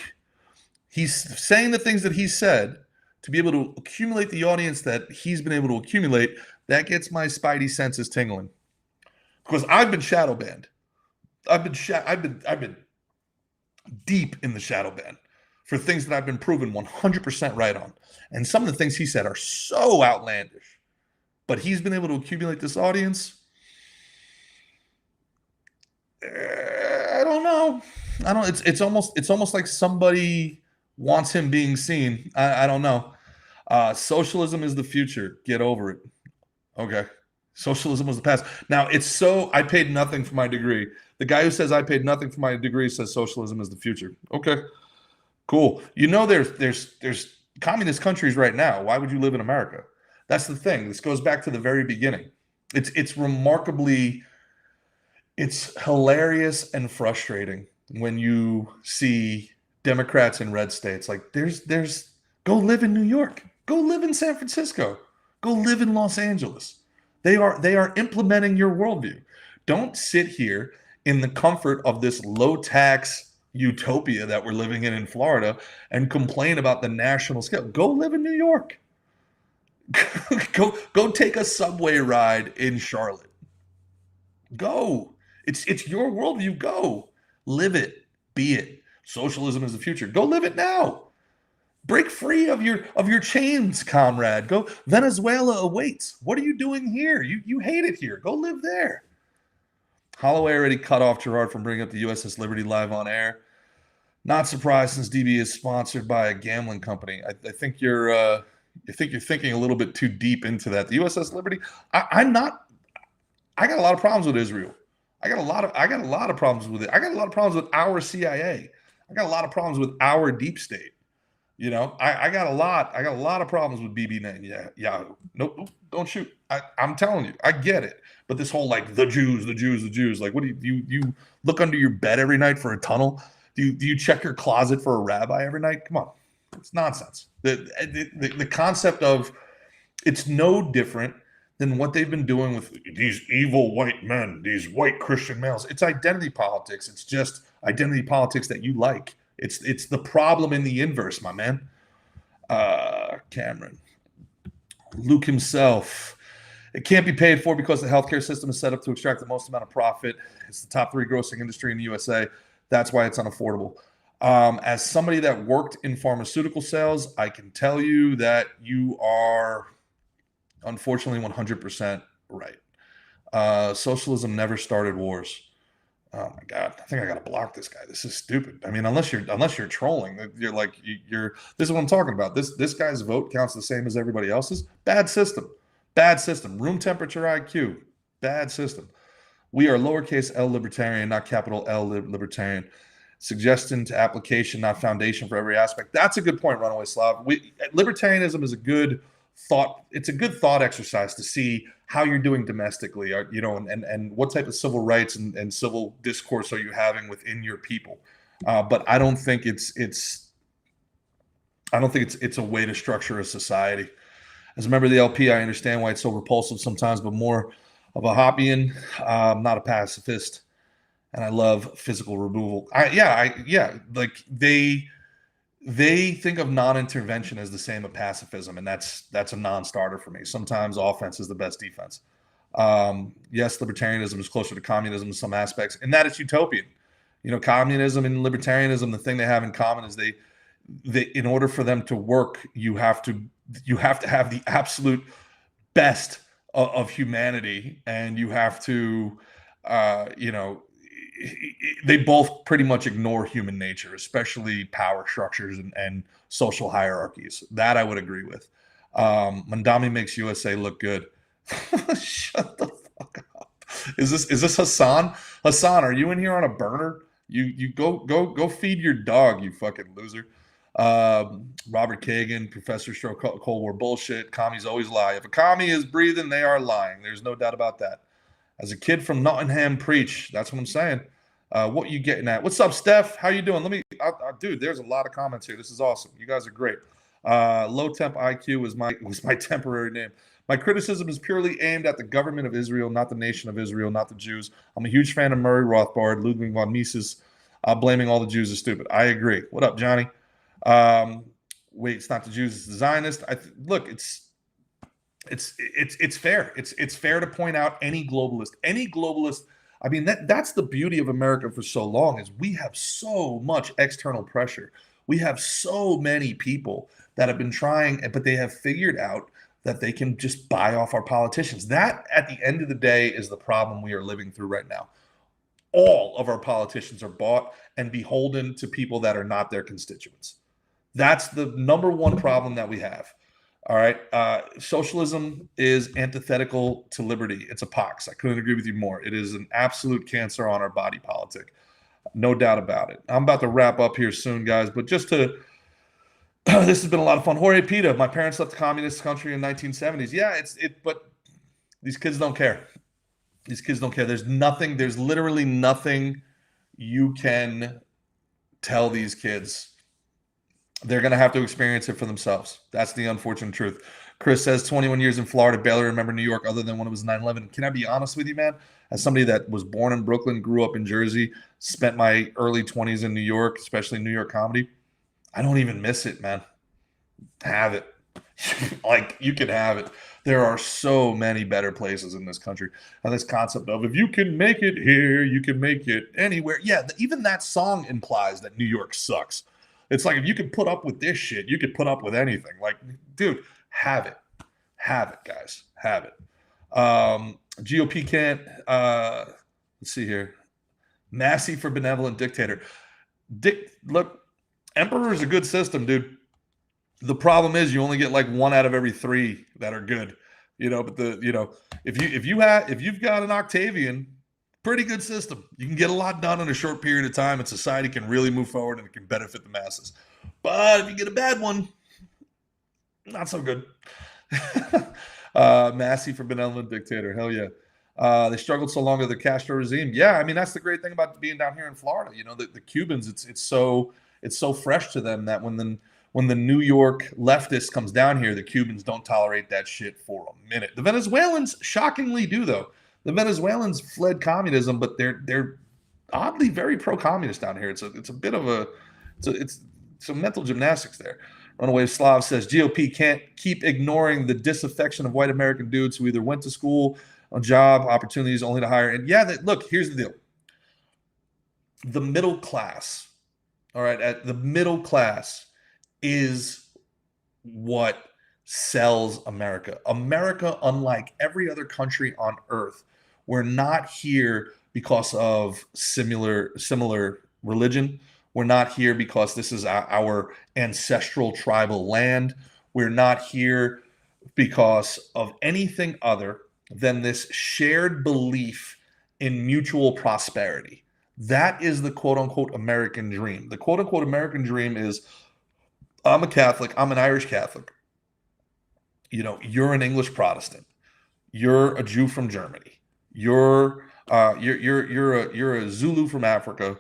he's saying the things that he said to be able to accumulate the audience that he's been able to accumulate. That gets my spidey senses tingling. Because I've been shadow banned. I've been deep in the shadow ban for things that I've been proven 100% right on. And some of the things he said are so outlandish. But he's been able to accumulate this audience. I don't know. It's almost like somebody wants him being seen. I don't know. Socialism is the future. Get over it. Okay. Socialism was the past. Now I paid nothing for my degree. The guy who says I paid nothing for my degree says socialism is the future. Okay. Cool. There's communist countries right now. Why would you live in America? That's the thing. This goes back to the very beginning. It's hilarious and frustrating when you see Democrats in red states. Like go live in New York, go live in San Francisco, go live in Los Angeles. They are implementing your worldview. Don't sit here in the comfort of this low tax utopia that we're living in Florida and complain about the national scale. Go live in New York. Go take a subway ride in Charlotte. Go. It's your worldview. Go. Live it. Be it. Socialism is the future. Go live it now. Break free of your chains, comrade. Go. Venezuela awaits. What are you doing here? You hate it here. Go live there. Holloway already cut off Gerard from bringing up the USS Liberty live on air. Not surprised, since DB is sponsored by a gambling company. I think you're thinking a little bit too deep into that. The USS Liberty. I'm not. I got a lot of problems with Israel. I got a lot of problems with it. I got a lot of problems with our CIA. I got a lot of problems with our deep state. I got a lot of problems with BB Netanyahu. Nope, don't shoot. I'm telling you, I get it. But this whole like the Jews. Like, what do you look under your bed every night for a tunnel? Do you check your closet for a rabbi every night? Come on, it's nonsense. The concept of it's no different than what they've been doing with these evil white men, these white Christian males. It's identity politics. It's just identity politics that you like. It's the problem in the inverse, my man. Cameron. Luke himself. It can't be paid for because the healthcare system is set up to extract the most amount of profit. It's the top 3 grossing industry in the USA. That's why it's unaffordable. As somebody that worked in pharmaceutical sales, I can tell you that you are unfortunately 100% right. Socialism never started wars. Oh my God, I think I gotta block this guy. This is stupid. I mean, unless you're trolling, you're like you're. This is what I'm talking about. This guy's vote counts the same as everybody else's. Bad system. Bad system. Room temperature IQ. Bad system. We are lowercase L libertarian, not capital L libertarian. Suggestion to application, not foundation for every aspect. That's a good point, Runaway Slav. Libertarianism is a good thought. It's a good thought exercise to see how you're doing domestically, and what type of civil rights and civil discourse are you having within your people. But I don't think it's a way to structure a society. As a member of the LP, I understand why it's so repulsive sometimes, but more of a Hoppian. I'm not a pacifist, and I love physical removal. Like they think of non-intervention as the same as pacifism, and that's a non-starter for me. Sometimes offense is the best defense. Yes, libertarianism is closer to communism in some aspects, and that it's utopian. Communism and libertarianism, the thing they have in common is they in order for them to work, you have to have the absolute best of humanity, and you have to, they both pretty much ignore human nature, especially power structures and social hierarchies. That I would agree with. Mandami makes USA look good. Shut the fuck up. Is this Hassan? Hassan, are you in here on a burner? You go feed your dog, you fucking loser. Robert Kagan, Professor Stroke, Cold War bullshit. Commies always lie. If a commie is breathing, they are lying. There's no doubt about that. As a kid from Nottingham, preach. That's what I'm saying. What you getting at? What's up, Steph? How you doing? Dude, there's a lot of comments here. This is awesome. You guys are great. Low temp IQ was my temporary name. My criticism is purely aimed at the government of Israel, not the nation of Israel, not the Jews. I'm a huge fan of Murray Rothbard, Ludwig von Mises. Blaming all the Jews is stupid. I agree. What up, Johnny? Wait, it's not the Jews, it's the Zionists. Look, it's fair. It's fair to point out any globalist. I mean, that's the beauty of America for so long, is we have so much external pressure. We have so many people that have been trying, but they have figured out that they can just buy off our politicians. That, at the end of the day, is the problem we are living through right now. All of our politicians are bought and beholden to people that are not their constituents. That's the number one problem that we have. All right. Socialism is antithetical to liberty. It's a pox. I couldn't agree with you more. It is an absolute cancer on our body politic. No doubt about it. I'm about to wrap up here soon, guys, but just to this has been a lot of fun. Jorge Pita, my parents left the communist country in 1970s. Yeah, but these kids don't care. These kids don't care. There's literally nothing you can tell these kids. They're going to have to experience it for themselves. That's the unfortunate truth. Chris says 21 years in Florida, barely remember New York other than when it was 9/11. Can I be honest with you, man? As somebody that was born in Brooklyn, grew up in Jersey, spent my early 20s in New York, especially New York comedy, I don't even miss it, man. Have it. Like, you can have it. There are so many better places in this country. And this concept of, if you can make it here, you can make it anywhere. Yeah, even that song implies that New York sucks. It's like, if you can put up with this shit, you could put up with anything. Like, dude, have it. Have it, guys. Have it. GOP can't, let's see here. Massey for benevolent dictator. Look, emperor is a good system, dude. The problem is you only get like 1 out of every 3 that are good, but if you've got an Octavian, pretty good system. You can get a lot done in a short period of time, and society can really move forward and it can benefit the masses. But if you get a bad one, not so good. Massey for benevolent dictator. Hell yeah. They struggled so long with the Castro regime. Yeah, I mean, that's the great thing about being down here in Florida. The Cubans, it's so fresh to them that when when the New York leftist comes down here, the Cubans don't tolerate that shit for a minute. The Venezuelans shockingly do, though. The Venezuelans fled communism, but they're oddly very pro-communist down here. It's a bit of a it's some mental gymnastics there. Runaway Slav says GOP can't keep ignoring the disaffection of white American dudes who either went to school, a job, opportunities only to hire. And yeah, look, here's the deal. The middle class, all right, the middle class is what sells America. America, unlike every other country on earth, we're not here because of similar religion. We're not here because this is our ancestral tribal land. We're not here because of anything other than this shared belief in mutual prosperity. That is the quote-unquote American dream. The quote-unquote American dream is, I'm a Catholic, I'm an Irish Catholic. You know, you're an English Protestant. You're a Jew from Germany. You're a Zulu from Africa.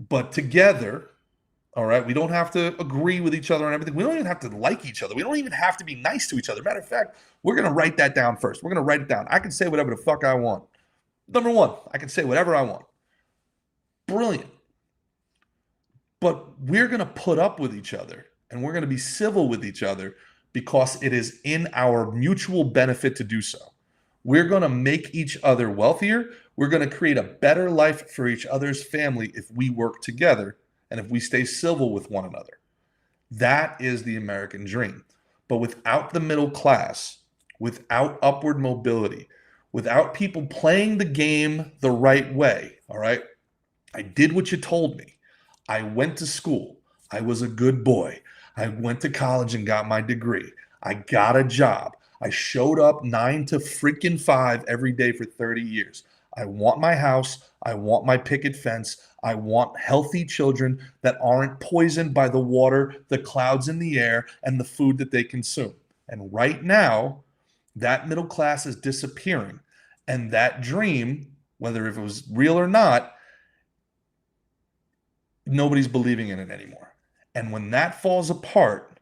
But together, all right, we don't have to agree with each other on everything. We don't even have to like each other. We don't even have to be nice to each other. Matter of fact, we're going to write that down first. We're going to write it down. I can say whatever the fuck I want. Number one, I can say whatever I want. Brilliant. But we're going to put up with each other and we're going to be civil with each other because it is in our mutual benefit to do so. We're going to make each other wealthier. We're going to create a better life for each other's family if we work together and if we stay civil with one another. That is the American dream. But without the middle class, without upward mobility, without people playing the game the right way, all right? I did what you told me. I went to school. I was a good boy. I went to college and got my degree. I got a job. I showed up 9 to freaking 5 every day for 30 years. I want my house. I want my picket fence. I want healthy children that aren't poisoned by the water, the clouds in the air, and the food that they consume. And right now, that middle class is disappearing. And that dream, whether if it was real or not, nobody's believing in it anymore. And when that falls apart,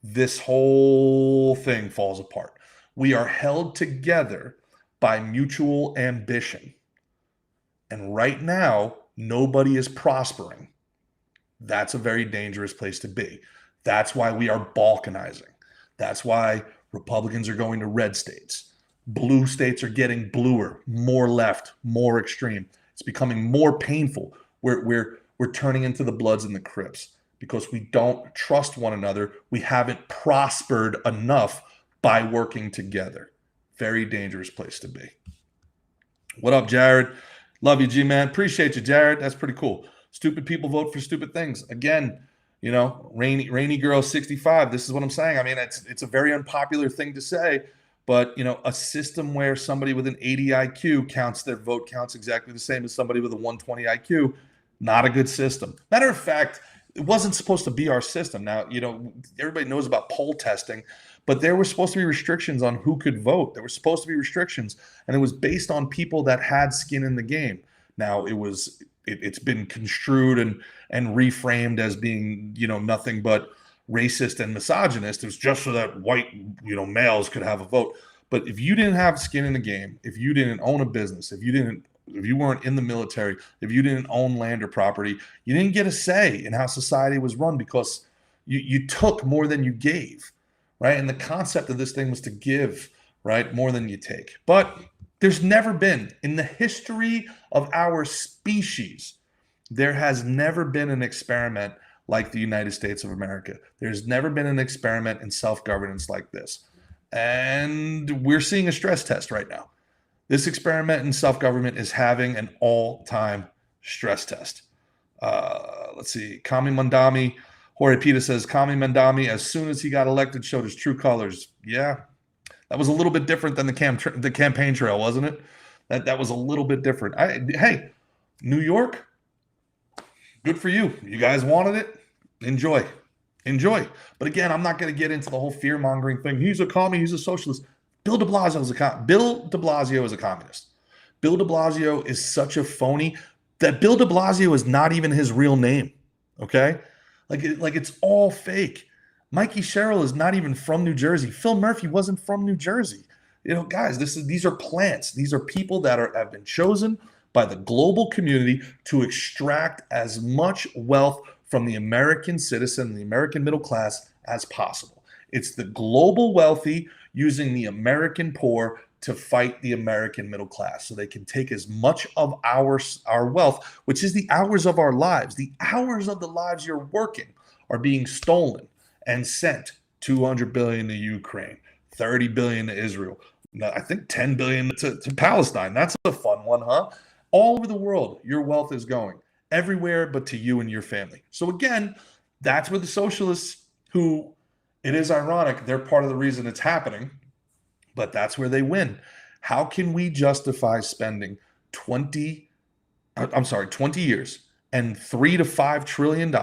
this whole thing falls apart. We are held together by mutual ambition. And right now, nobody is prospering. That's a very dangerous place to be. That's why we are balkanizing. That's why Republicans are going to red states. Blue states are getting bluer, more left, more extreme. It's becoming more painful. We're turning into the Bloods and the Crips because we don't trust one another. We haven't prospered enough by working together. Very dangerous place to be. What up, Jared? Love you, G-Man. Appreciate you, Jared. That's pretty cool. Stupid people vote for stupid things. Again, you know, rainy girl 65. This is what I'm saying. I mean, it's a very unpopular thing to say, but, you know, a system where somebody with an 80 IQ counts their vote counts exactly the same as somebody with a 120 IQ, not a good system. Matter of fact, it wasn't supposed to be our system. Now, you know, everybody knows about poll testing, but there were supposed to be restrictions on who could vote. There were supposed to be restrictions, and it was based on people that had skin in the game. Now, it's been construed and reframed as being, you know, nothing but racist and misogynist. It was just so that white, you know, males could have a vote. But if you didn't have skin in the game, if you didn't own a business, if you weren't in the military, if you didn't own land or property, you didn't get a say in how society was run because you took more than you gave, right? And the concept of this thing was to give, right, more than you take. But there's never been, in the history of our species, there has never been an experiment like the United States of America. There's never been an experiment in self-governance like this. And we're seeing a stress test right now. This experiment in self-government is having an all-time stress test. Let's see. Kami Mandami, Jorge Pita says, Kami Mandami, as soon as he got elected, showed his true colors. Yeah, that was a little bit different than the campaign trail, wasn't it? That was a little bit different. Hey, New York, good for you. You guys wanted it. Enjoy. But again, I'm not going to get into the whole fear-mongering thing. He's a commie. He's a socialist. Bill de Blasio is a communist. Bill de Blasio is such a phony that Bill de Blasio is not even his real name, okay? Like it's all fake. Mikey Sherrill is not even from New Jersey. Phil Murphy wasn't from New Jersey. Guys, these are plants. These are people that have been chosen by the global community to extract as much wealth from the American citizen, the American middle class, as possible. It's the global wealthy using the American poor to fight the American middle class so they can take as much of our wealth, which is the hours of our lives. The hours of the lives you're working are being stolen and sent. 200 billion to Ukraine, 30 billion to Israel. I think 10 billion to Palestine. That's a fun one, huh? All over the world, your wealth is going everywhere but to you and your family. So again, that's where the socialists, who, it is ironic, they're part of the reason it's happening, but that's where they win. How can we justify spending 20 years and $3 to $5 trillion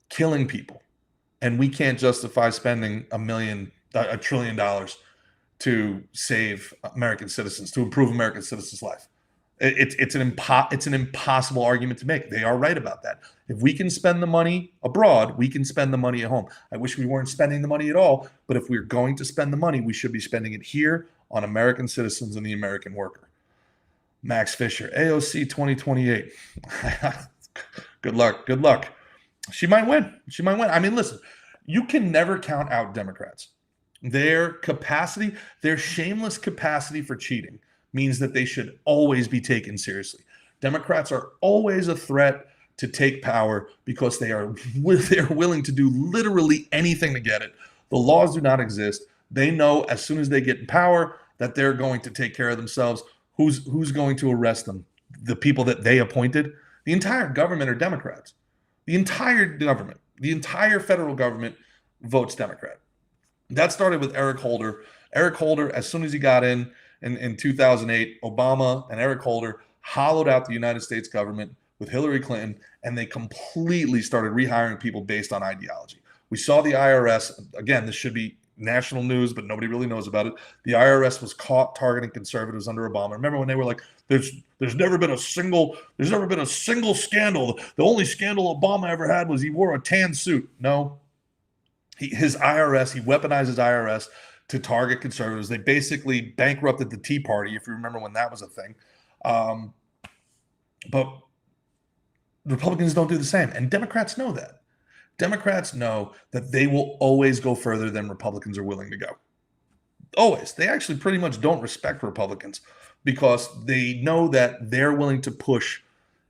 killing people, and we can't justify spending $1 trillion to save American citizens, to improve American citizens' life? It's an impossible argument to make. They are right about that. If we can spend the money abroad, we can spend the money at home. I wish we weren't spending the money at all, but if we're going to spend the money, we should be spending it here on American citizens and the American worker. Max Fisher, AOC 2028. Good luck. She might win. I mean, listen, you can never count out Democrats. Their shameless capacity for cheating means that they should always be taken seriously. Democrats are always a threat to take power because they're willing to do literally anything to get it. The laws do not exist. They know as soon as they get in power that they're going to take care of themselves. Who's going to arrest them? The people that they appointed? The entire government are Democrats. The entire government, the entire federal government votes Democrat. That started with Eric Holder. Eric Holder, as soon as he got in 2008, Obama and Eric Holder hollowed out the United States government with Hillary Clinton, and they completely started rehiring people based on ideology. We saw the IRS, again, this should be national news, but nobody really knows about it. The IRS was caught targeting conservatives under Obama. Remember when they were like, there's never been a single scandal. The only scandal Obama ever had was he wore a tan suit. No. He weaponized his IRS to target conservatives. They basically bankrupted the Tea Party, if you remember when that was a thing. But Republicans don't do the same. And Democrats know that. Democrats know that they will always go further than Republicans are willing to go. Always. They actually pretty much don't respect Republicans because they know that they're willing to push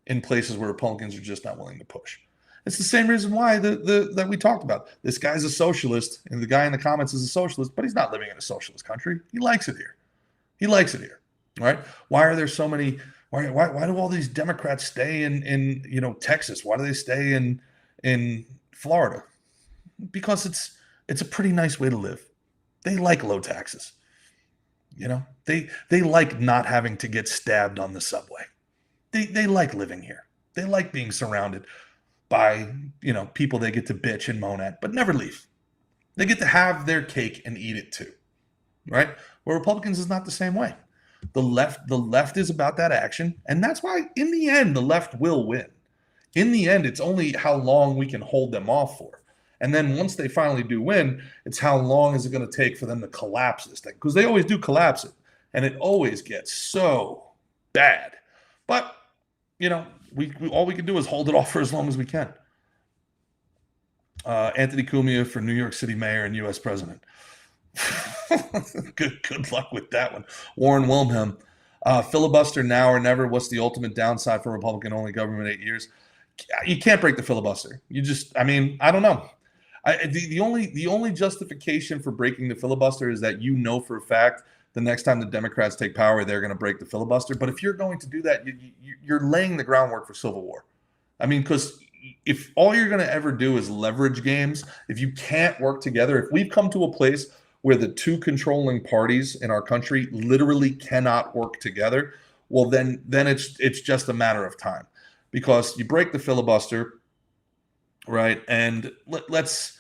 in places where Republicans are just not willing to push. It's the same reason why that we talked about. This guy's a socialist, and the guy in the comments is a socialist, but he's not living in a socialist country. He likes it here. Right? Why are there so many? Why do all these Democrats stay in Texas? Why do they stay in Florida? Because it's a pretty nice way to live. They like low taxes. They like not having to get stabbed on the subway. They like living here. They like being surrounded by people they get to bitch and moan at, but never leave. They get to have their cake and eat it too, right? Where Republicans is not the same way. The left is about that action, and that's why in the end the left will win. In the end, it's only how long we can hold them off for. And then once they finally do win, it's how long is it going to take for them to collapse this thing? Because they always do collapse it, and it always gets so bad. But we all we can do is hold it off for as long as we can. Anthony Cumia for New York City mayor and U.S. president. Good luck with that one. Warren Wilhelm. Filibuster now or never. What's the ultimate downside for Republican-only government 8 years? You can't break the filibuster. I don't know. The only justification for breaking the filibuster is that for a fact the next time the Democrats take power, they're going to break the filibuster. But if you're going to do that, you're laying the groundwork for civil war. Because if all you're going to ever do is leverage games, if you can't work together, if we've come to a place where the two controlling parties in our country literally cannot work together, well, then it's just a matter of time. Because you break the filibuster, right? And let's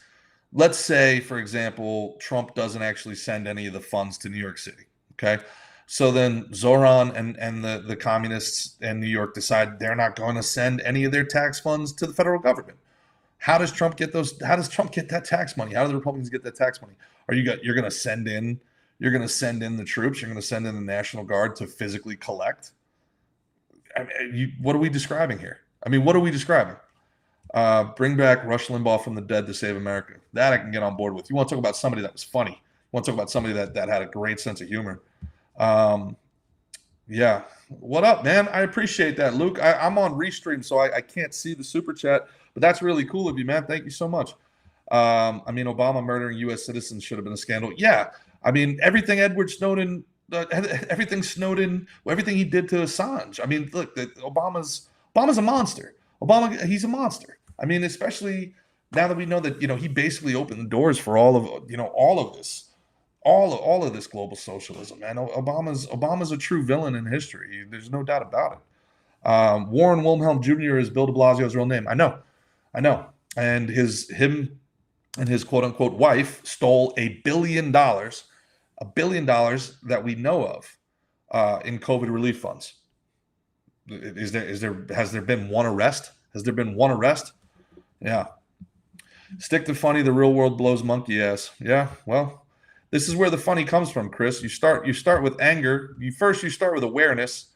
say, for example, Trump doesn't actually send any of the funds to New York City, okay? So then Zoran and the communists in New York decide they're not going to send any of their tax funds to the federal government. How does Trump get those? How does Trump get that tax money? How do the Republicans get that tax money? You're going to send in the troops. You're going to send in the National Guard to physically collect. I mean, what are we describing here? I mean, what are we describing? Bring back Rush Limbaugh from the dead to save America. That I can get on board with. You want to talk about somebody that was funny? You want to talk about somebody that had a great sense of humor? Yeah. What up, man? I appreciate that, Luke. I'm on Restream, so I can't see the super chat, but that's really cool of you, man. Thank you so much. I mean, Obama murdering U.S. citizens should have been a scandal. Yeah. I mean, everything Edward Snowden, everything he did to Assange. I mean, look, Obama's a monster. He's a monster. I mean, especially now that we know that, he basically opened the doors for all of this. All of this global socialism, man. Obama's a true villain in history. There's no doubt about it. Warren Wilhelm Jr. is Bill de Blasio's real name. I know. And him and his quote unquote wife stole $1 billion that we know of in COVID relief funds. Has there been one arrest? Has there been one arrest? Yeah. Stick to funny. The real world blows monkey ass. Yeah. Well, this is where the funny comes from, Chris. You start with anger. You start with awareness,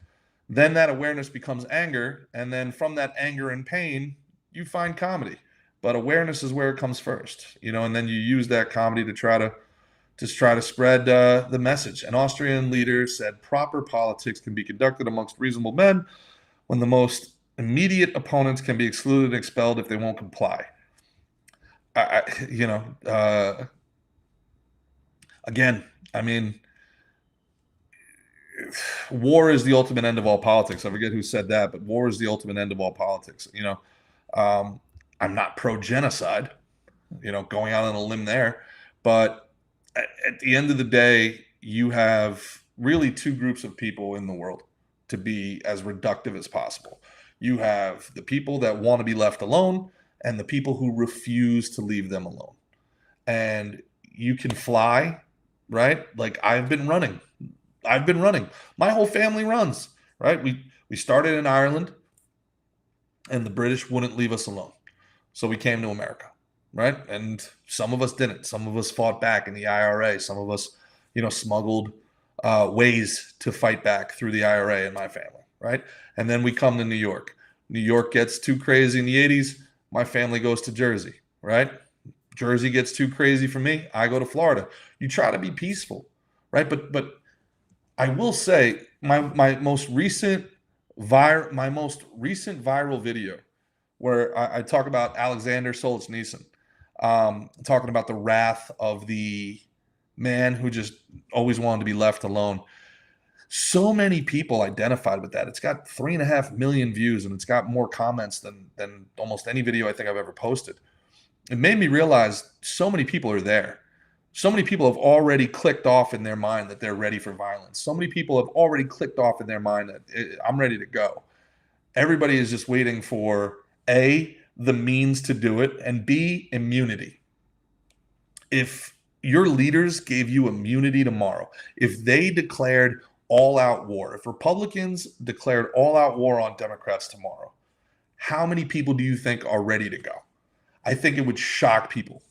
then that awareness becomes anger, and then from that anger and pain, you find comedy. But awareness is where it comes first, and then you use that comedy to try to spread the message. An Austrian leader said proper politics can be conducted amongst reasonable men when the most immediate opponents can be excluded and expelled if they won't comply. Again, I mean, war is the ultimate end of all politics. I forget who said that, but war is the ultimate end of all politics. I'm not pro-genocide, going out on a limb there. But at the end of the day, you have really two groups of people in the world, to be as reductive as possible. You have the people that want to be left alone and the people who refuse to leave them alone. And you can fly, right? Like I've been running. My whole family runs, right? We started in Ireland and the British wouldn't leave us alone. So we came to America, right? And some of us didn't. Some of us fought back in the IRA. Some of us, smuggled ways to fight back through the IRA in my family, right? And then we come to New York. New York gets too crazy in the 80s. My family goes to Jersey, right? Jersey gets too crazy for me. I go to Florida. You try to be peaceful, right? But I will say my most recent viral video where I talk about Alexander Solzhenitsyn, talking about the wrath of the man who just always wanted to be left alone. So many people identified with that. It's got 3.5 million views and it's got more comments than almost any video I think I've ever posted. It made me realize so many people are there. So many people have already clicked off in their mind that they're ready for violence. So many people have already clicked off in their mind that I'm ready to go. Everybody is just waiting for A, the means to do it, and B, immunity. If your leaders gave you immunity tomorrow, if they declared all-out war, if Republicans declared all-out war on Democrats tomorrow, how many people do you think are ready to go? I think it would shock people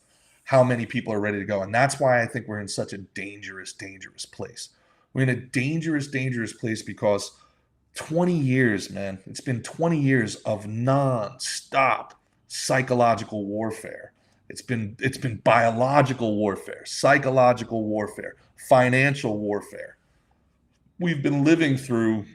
how many people are ready to go. And that's why I think we're in such a dangerous, dangerous place. We're in a dangerous, dangerous place because 20 years, man, it's been 20 years of non-stop psychological warfare. It's been biological warfare, psychological warfare, financial warfare. We've been living through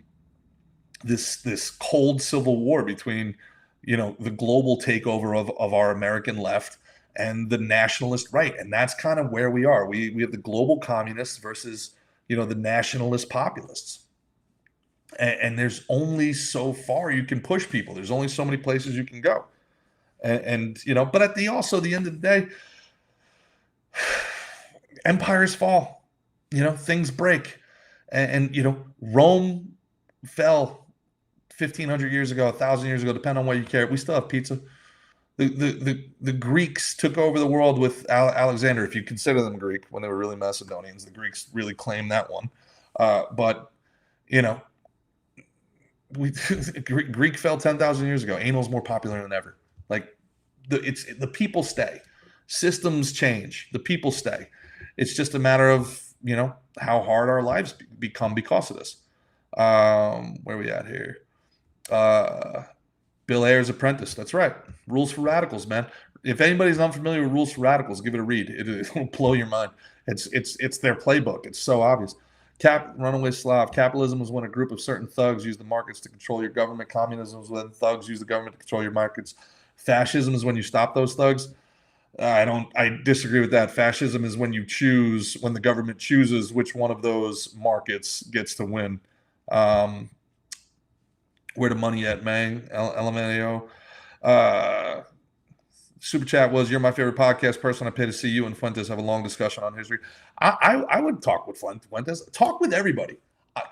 this cold civil war between, the global takeover of our American left and the nationalist right. And that's kind of where we are. We have the global communists versus, the nationalist populists. And there's only so far you can push people. There's only so many places you can go. And but at the end of the day, empires fall, things break. And Rome fell 1,500 years ago, 1,000 years ago, depending on what you care. We still have pizza. The Greeks took over the world with Alexander, if you consider them Greek, when they were really Macedonians. The Greeks really claimed that one. But Greek fell 10,000 years ago. Anal's more popular than ever. Like, the people stay. Systems change. The people stay. It's just a matter of, how hard our lives become because of this. Where are we at here? Bill Ayer's Apprentice. That's right. Rules for Radicals, man. If anybody's unfamiliar with Rules for Radicals, give it a read. It'll blow your mind. It's their playbook. It's so obvious. Runaway Slav. Capitalism is when a group of certain thugs use the markets to control your government. Communism is when thugs use the government to control your markets. Fascism is when you stop those thugs. I disagree with that. Fascism is when the government chooses which one of those markets gets to win. Where the money at, man? LMAO. Super chat was, you're my favorite podcast person. I pay to see you and Fuentes have a long discussion on history. I would talk with Fuentes. Talk with everybody.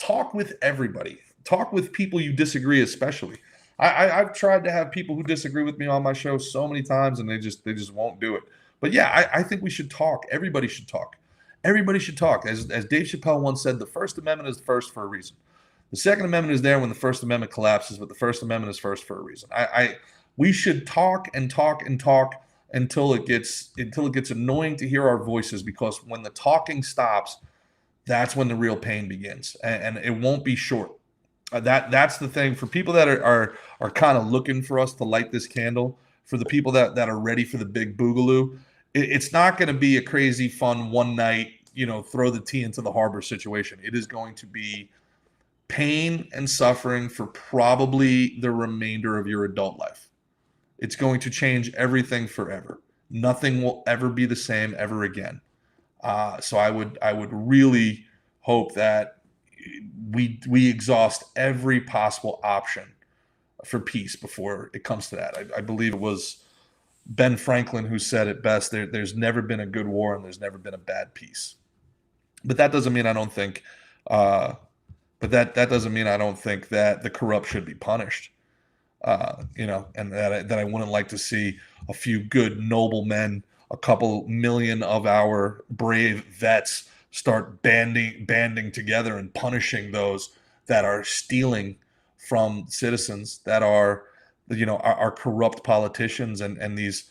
Talk with everybody. Talk with people you disagree, especially. I've tried to have people who disagree with me on my show so many times, and they just won't do it. But yeah, I think we should talk. Everybody should talk. Everybody should talk. As Dave Chappelle once said, the First Amendment is first for a reason. The Second Amendment is there when the First Amendment collapses, but the First Amendment is first for a reason. We should talk and talk and talk until it gets annoying to hear our voices, because when the talking stops, that's when the real pain begins, and it won't be short. That's the thing for people that are kind of looking for us to light this candle. For the people that are ready for the big boogaloo, it's not going to be a crazy fun one night, throw the tea into the harbor situation. It is going to be pain and suffering for probably the remainder of your adult life. It's going to change everything forever. Nothing will ever be the same ever again. So I would really hope that we exhaust every possible option for peace before it comes to that. I believe it was Ben Franklin who said it best. There's never been a good war and there's never been a bad peace. But that doesn't mean I don't think. But that doesn't mean I don't think that the corrupt should be punished. And that I wouldn't like to see a few good, noble men, a couple million of our brave vets start banding together and punishing those that are stealing from citizens, that are, our corrupt politicians and these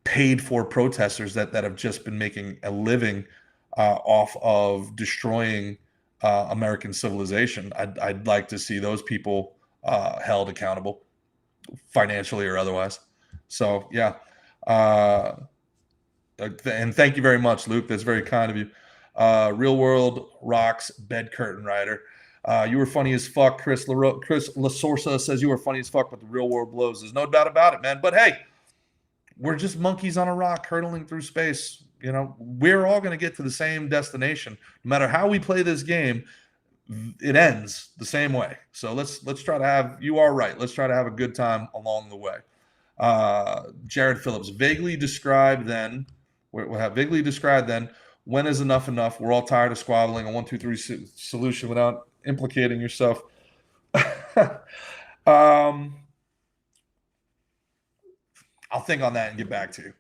paid for protesters that have just been making a living off of destroying American civilization. I'd like to see those people held accountable, financially or otherwise. So yeah, and thank you very much, Luke. That's very kind of you. Real World Rocks Bed Curtain Rider. You were funny as fuck. Chris Lasorsa says you were funny as fuck, but the real world blows. There's no doubt about it, man. But hey, we're just monkeys on a rock hurtling through space. We're all going to get to the same destination. No matter how we play this game, it ends the same way. So let's try to have, you are right, let's try to have a good time along the way. Jared Phillips, vaguely described then, when is enough? We're all tired of squabbling a 1, 2, 3 solution without implicating yourself. I'll think on that and get back to you.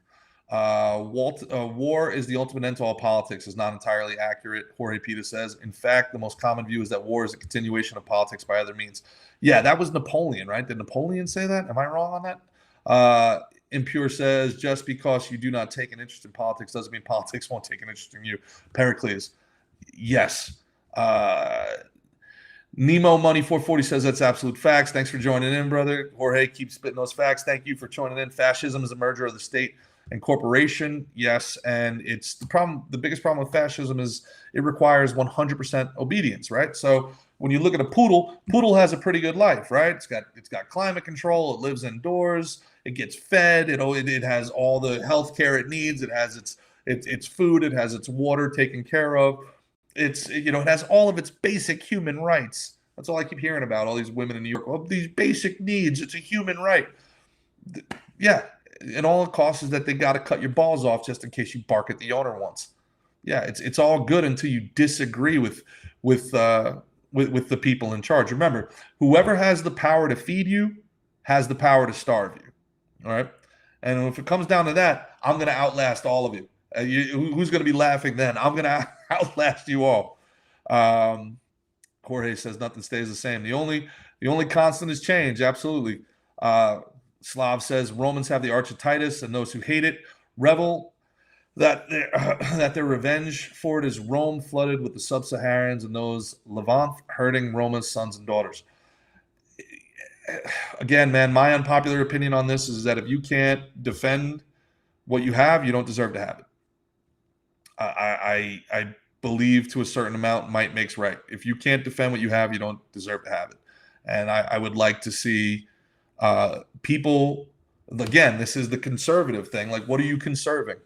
War is the ultimate end to all politics is not entirely accurate, Jorge Pita says. In fact, the most common view is that war is a continuation of politics by other means. Yeah, that was Napoleon, right? Did Napoleon say that? Am I wrong on that? Impure says, just because you do not take an interest in politics doesn't mean politics won't take an interest in you. Pericles, yes. Nemo Money 440 says that's absolute facts. Thanks for joining in, brother. Jorge, keep spitting those facts. Thank you for joining in. Fascism is a merger of the state and corporation, yes, and it's the problem. The biggest problem with fascism is it requires 100% obedience, right? So when you look at a poodle has a pretty good life, right? It's got climate control. It lives indoors. It gets fed. It has all the health care it needs. It has its food. It has its water taken care of. It has all of its basic human rights. That's all I keep hearing about. All these women in New York. Oh, these basic needs. It's a human right. Yeah. And all it costs is that they got to cut your balls off just in case you bark at the owner once. Yeah, it's all good until you disagree with the people in charge. Remember, whoever has the power to feed you has the power to starve you. All right, and if it comes down to that, I'm going to outlast all of you. Who's going to be laughing then? I'm going to outlast you all. Jorge says nothing stays the same. The only constant is change. Absolutely. Slav says Romans have the archetytus, and those who hate it revel that that their revenge for it is Rome flooded with the sub-Saharans and those Levant hurting Roma's sons and daughters. Again, man, my unpopular opinion on this is that if you can't defend what you have, you don't deserve to have it. I believe to a certain amount might makes right. If you can't defend what you have, you don't deserve to have it. And I would like to see people, again, this is the conservative thing. Like, what are you conserving?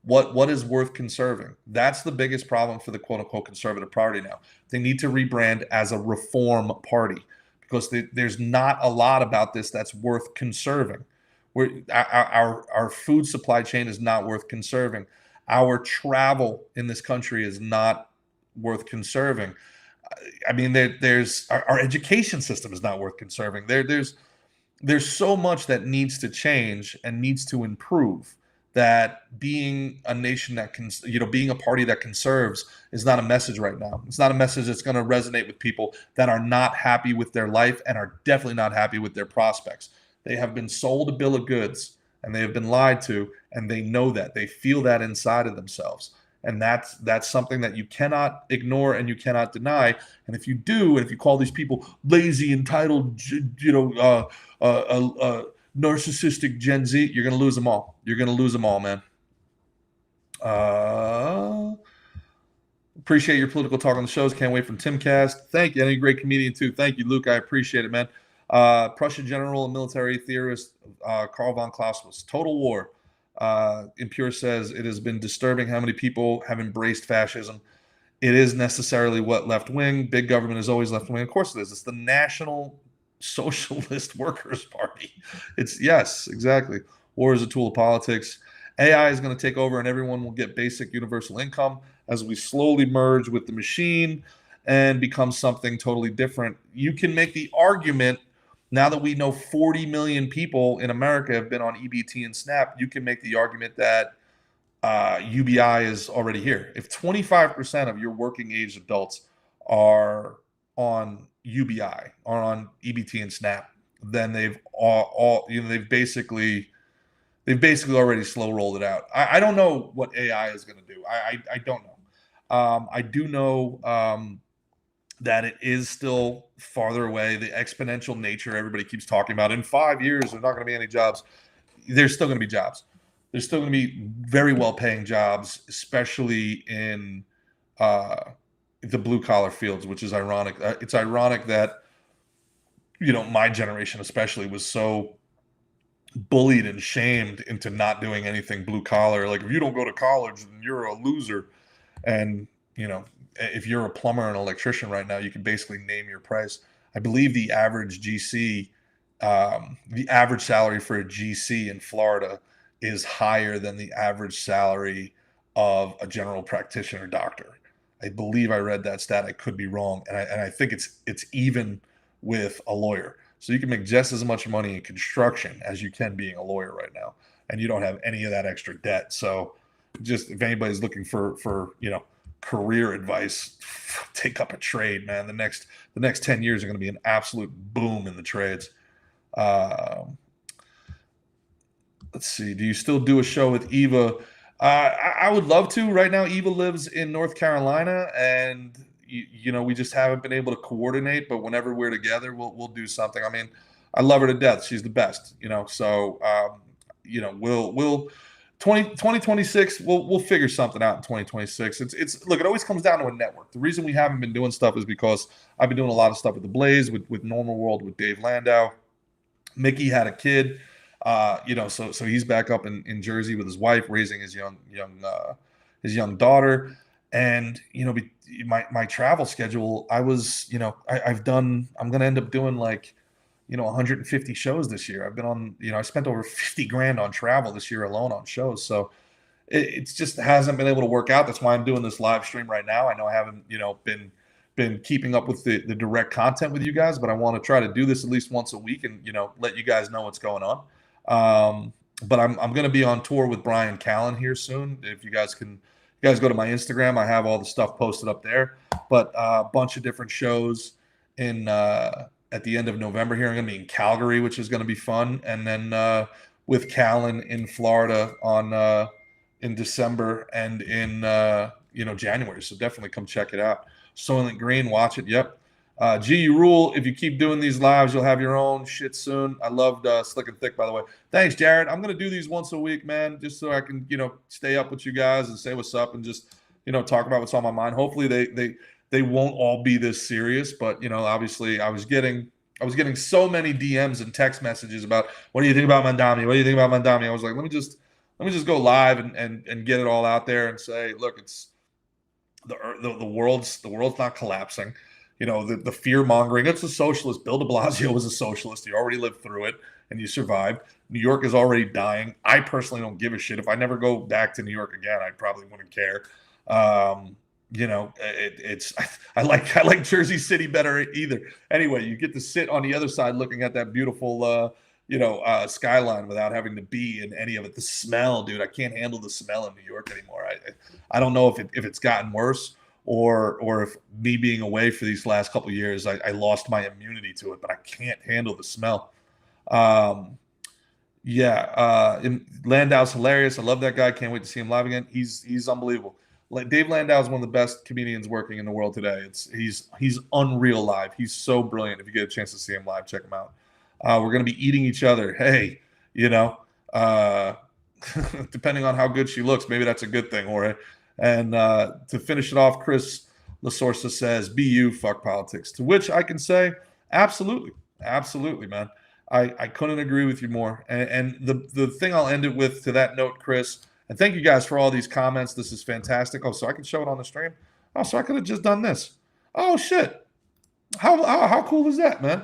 What is worth conserving? That's the biggest problem for the quote unquote conservative party now. They need to rebrand as a reform party because there's not a lot about this that's worth conserving. Our food supply chain is not worth conserving. Our travel in this country is not worth conserving. I mean, there's our education system is not worth conserving. There's so much that needs to change and needs to improve, that being a nation that can, being a party that conserves is not a message right now. It's not a message that's going to resonate with people that are not happy with their life and are definitely not happy with their prospects. They have been sold a bill of goods and they have been lied to, and they know that. They feel that inside of themselves. And that's something that you cannot ignore and you cannot deny. And if you do, and if you call these people lazy, entitled, narcissistic Gen Z, you're going to lose them all. You're going to lose them all, man. Appreciate your political talk on the shows. Can't wait from Timcast. Thank you. And a great comedian, too. Thank you, Luke. I appreciate it, man. Prussian general and military theorist Karl von Clausewitz. Total War. Impure says, it has been disturbing how many people have embraced fascism. It is necessarily what left wing. Big government is always left wing. Of course it is. It's the National Socialist Workers Party. It's, yes, exactly. War is a tool of politics. AI is going to take over and everyone will get basic universal income as we slowly merge with the machine and become something totally different. You can make the argument, now that we know 40 million people in America have been on EBT and SNAP, you can make the argument that UBI is already here. If 25% of your working age adults are on UBI or on EBT and SNAP, then they've they've basically already slow rolled it out. I don't know what AI is going to do. I don't know. I do know that it is still farther away. The exponential nature everybody keeps talking about. In 5 years, there's not going to be any jobs. There's still going to be jobs. There's still going to be very well-paying jobs, especially in the blue-collar fields, which is ironic. It's ironic that, my generation especially was so bullied and shamed into not doing anything blue-collar. Like, if you don't go to college, then you're a loser. And, if you're a plumber and an electrician right now, you can basically name your price. I believe the average GC, the average salary for a GC in Florida is higher than the average salary of a general practitioner doctor. I believe I read that stat. I could be wrong. And I think it's even with a lawyer. So you can make just as much money in construction as you can being a lawyer right now. And you don't have any of that extra debt. So just if anybody's looking for career advice, take up a trade, man. The next 10 years are going to be an absolute boom in the trades. Let's see. Do you still do a show with Eva? I would love to. Right now, Eva lives in North Carolina, and we just haven't been able to coordinate. But whenever we're together, we'll do something. I mean, I love her to death. She's the best. So we'll 2026, we'll figure something out in 2026. It's look, it always comes down to a network. The reason we haven't been doing stuff is because I've been doing a lot of stuff with the Blaze, with Normal World, with Dave Landau. Mickey had a kid, so he's back up in Jersey with his wife, raising his young daughter. And my travel schedule, I'm going to end up doing like 150 shows this year. I've been on, I spent over 50 grand on travel this year alone on shows. So it's just hasn't been able to work out. That's why I'm doing this live stream right now. I know I haven't, been keeping up with the direct content with you guys, but I want to try to do this at least once a week and, let you guys know what's going on. But I'm going to be on tour with Brian Callen here soon. If you guys go to my Instagram, I have all the stuff posted up there, but a bunch of different shows in at the end of November here. I'm going to be in Calgary, which is going to be fun, and then with Callan in Florida on in December and in January. So definitely come check it out. Soylent Green, watch it. Yep. You rule. If you keep doing these lives, you'll have your own shit soon. I loved Slick and Thick, by the way. Thanks, Jared. I'm gonna do these once a week, man, just so I can stay up with you guys and say what's up and just talk about what's on my mind. Hopefully they won't all be this serious, but obviously I was getting so many DMs and text messages about what do you think about Mandami? What do you think about Mandami? I was like, let me just go live and get it all out there and say, look, it's the world's not collapsing. The fear mongering. It's a socialist. Bill de Blasio was a socialist. He already lived through it and you survived. New York is already dying. I personally don't give a shit. If I never go back to New York again, I probably wouldn't care. I like Jersey City better either. Anyway, you get to sit on the other side looking at that beautiful skyline without having to be in any of it. The smell, dude, I can't handle the smell in New York anymore. I don't know if it's gotten worse or if me being away for these last couple of years, I lost my immunity to it, but I can't handle the smell. Landau's hilarious. I love that guy. Can't wait to see him live again. He's unbelievable. Dave Landau is one of the best comedians working in the world today. He's unreal live. He's so brilliant. If you get a chance to see him live, check him out. We're going to be eating each other. Hey, depending on how good she looks, maybe that's a good thing, Jorge. And to finish it off, Chris Lasorsa says, "Be you, fuck politics." To which I can say, absolutely, man. I couldn't agree with you more. And the thing I'll end it with, to that note, Chris, and thank you guys for all these comments. This is fantastic. Oh, so I can show it on the stream. Oh, so I could have just done this. Oh shit! How cool is that, man?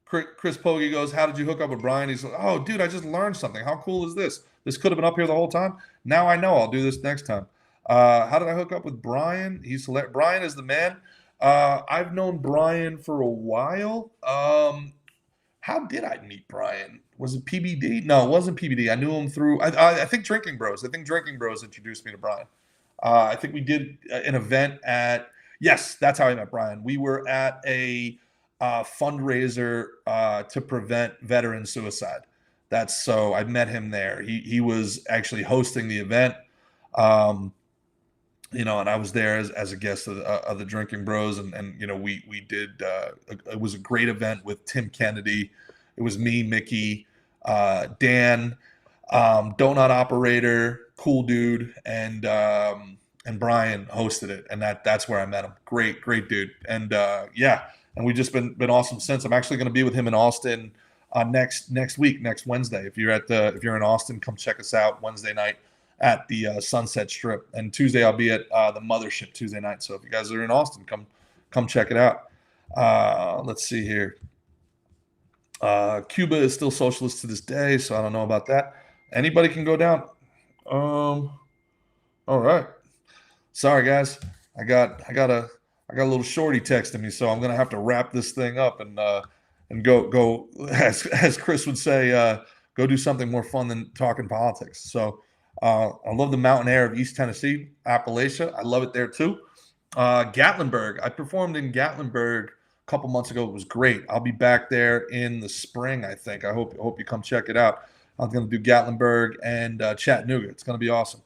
Chris Pogge goes, "How did you hook up with Brian?" He's like, "Oh, dude, I just learned something. How cool is this? This could have been up here the whole time. Now I know. I'll do this next time." How did I hook up with Brian? Brian is the man. I've known Brian for a while. How did I meet Brian? Was it PBD? No, it wasn't PBD. I knew him through, I think Drinking Bros. I think Drinking Bros introduced me to Brian. I think we did an event yes, that's how I met Brian. We were at a fundraiser to prevent veteran suicide. So I met him there. He was actually hosting the event. And I was there as a guest of the Drinking Bros, and we did. It was a great event with Tim Kennedy. It was me, Mickey, Dan, Donut Operator, cool dude, and Brian hosted it, and that's where I met him. Great dude, and and we've just been awesome since. I'm actually going to be with him in Austin next week, next Wednesday. If you're in Austin, come check us out Wednesday night at the Sunset Strip, and Tuesday I'll be at the Mothership Tuesday night. So if you guys are in Austin, come check it out. Let's see here. Cuba is still socialist to this day, so I don't know about that. Anybody can go down. All right. Sorry guys, I got a little shorty texting me, so I'm gonna have to wrap this thing up and go as Chris would say, go do something more fun than talking politics. So. I love the mountain air of East Tennessee, Appalachia. I love it there too. Gatlinburg. I performed in Gatlinburg a couple months ago. It was great. I'll be back there in the spring, I think. I hope you come check it out. I'm going to do Gatlinburg and Chattanooga. It's going to be awesome.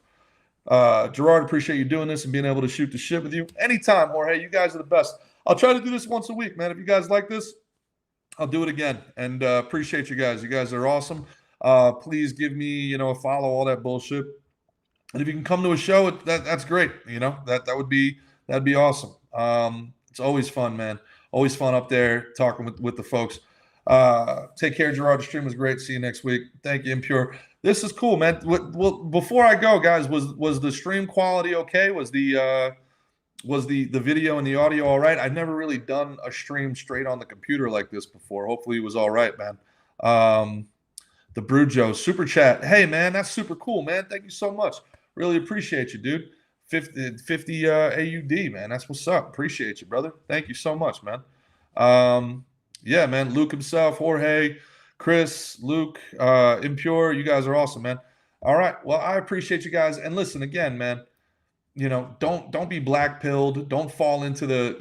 Gerard, appreciate you doing this and being able to shoot the shit with you. Anytime, Jorge. You guys are the best. I'll try to do this once a week, man. If you guys like this, I'll do it again. And appreciate you guys. You guys are awesome. Please give me, a follow, all that bullshit. And if you can come to a show, that's great. That'd be awesome. It's always fun, man. Always fun up there talking with the folks. Take care, Gerard. The stream was great. See you next week. Thank you, Impure. This is cool, man. Well, before I go, guys, was the stream quality okay? Was the video and the audio all right? I've never really done a stream straight on the computer like this before. Hopefully it was all right, man. The Brew Joe super chat. Hey man, that's super cool, man. Thank you so much. Really appreciate you, dude. 50 AUD, man. That's what's up. Appreciate you, brother. Thank you so much, man. Yeah, man. Luke himself, Jorge, Chris, Luke, Impure. You guys are awesome, man. All right. Well, I appreciate you guys. And listen again, man. Don't be black pilled. Don't fall into the,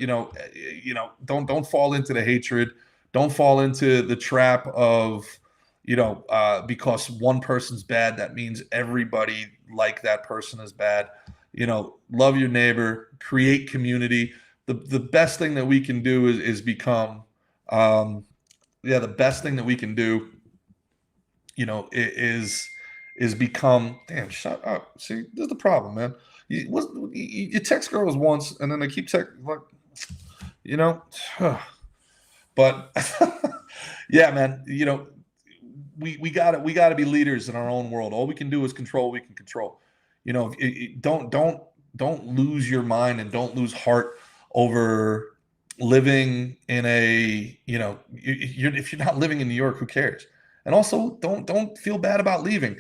don't fall into the hatred. Don't fall into the trap of, because one person's bad, that means everybody like that person is bad. Love your neighbor, create community. The best thing that we can do is become, the best thing that we can do, is become. Damn, shut up. See, this is the problem, man. You text girls once, and then they keep text, like, you know. But yeah, man, we gotta be leaders in our own world. All we can do is control what we can control. Don't lose your mind and don't lose heart over living in a, if you're not living in New York, who cares? And also, don't feel bad about leaving.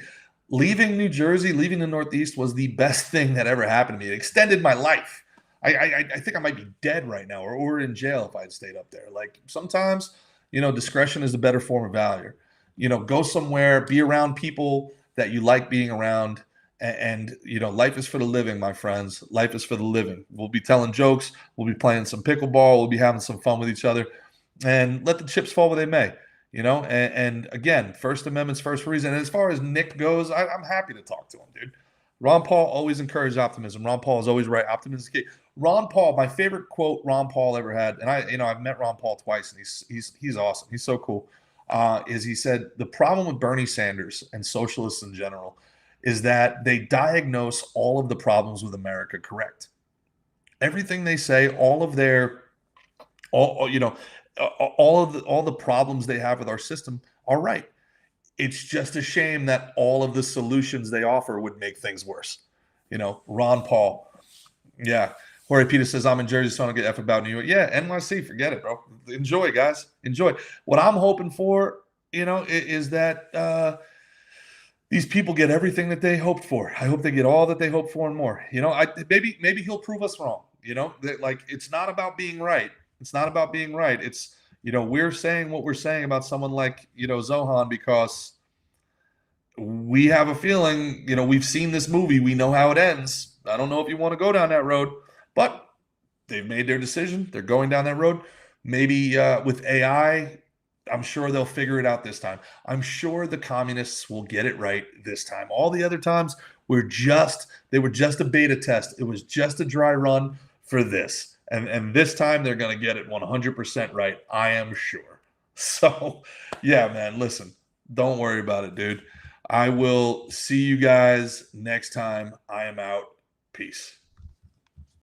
Leaving New Jersey, leaving the Northeast was the best thing that ever happened to me. It extended my life. I think I might be dead right now, or in jail if I'd stayed up there. Like, sometimes, discretion is the better form of valor. Go somewhere, be around people that you like being around, and life is for the living, my friends. Life is for the living. We'll be telling jokes, we'll be playing some pickleball, we'll be having some fun with each other, and let the chips fall where they may. And again, First Amendment's first reason. And as far as Nick goes, I'm happy to talk to him, dude. Ron Paul always encouraged optimism. Ron Paul is always right. Optimism is key. Ron Paul, my favorite quote Ron Paul ever had, and I've met Ron Paul twice, and he's awesome. He's so cool. Is he said the problem with Bernie Sanders and socialists in general is that they diagnose all of the problems with America correct. Everything they say, all of their, all all the problems they have with our system are right. It's just a shame that all of the solutions they offer would make things worse. Ron Paul. Yeah. Jorge Peter says, I'm in Jersey, so I don't get F about New York. Yeah, NYC, forget it, bro. Enjoy, guys. Enjoy. What I'm hoping for, is that these people get everything that they hoped for. I hope they get all that they hoped for and more. Maybe he'll prove us wrong. Like, it's not about being right. It's not about being right. It's, we're saying what we're saying about someone like, Zohan, because we have a feeling, we've seen this movie. We know how it ends. I don't know if you want to go down that road, but they've made their decision. They're going down that road. Maybe with AI, I'm sure they'll figure it out this time. I'm sure the communists will get it right this time. All the other times they were just a beta test. It was just a dry run for this. And this time they're going to get it 100% right. I am sure. So, yeah, man, listen, don't worry about it, dude. I will see you guys next time. I am out. Peace.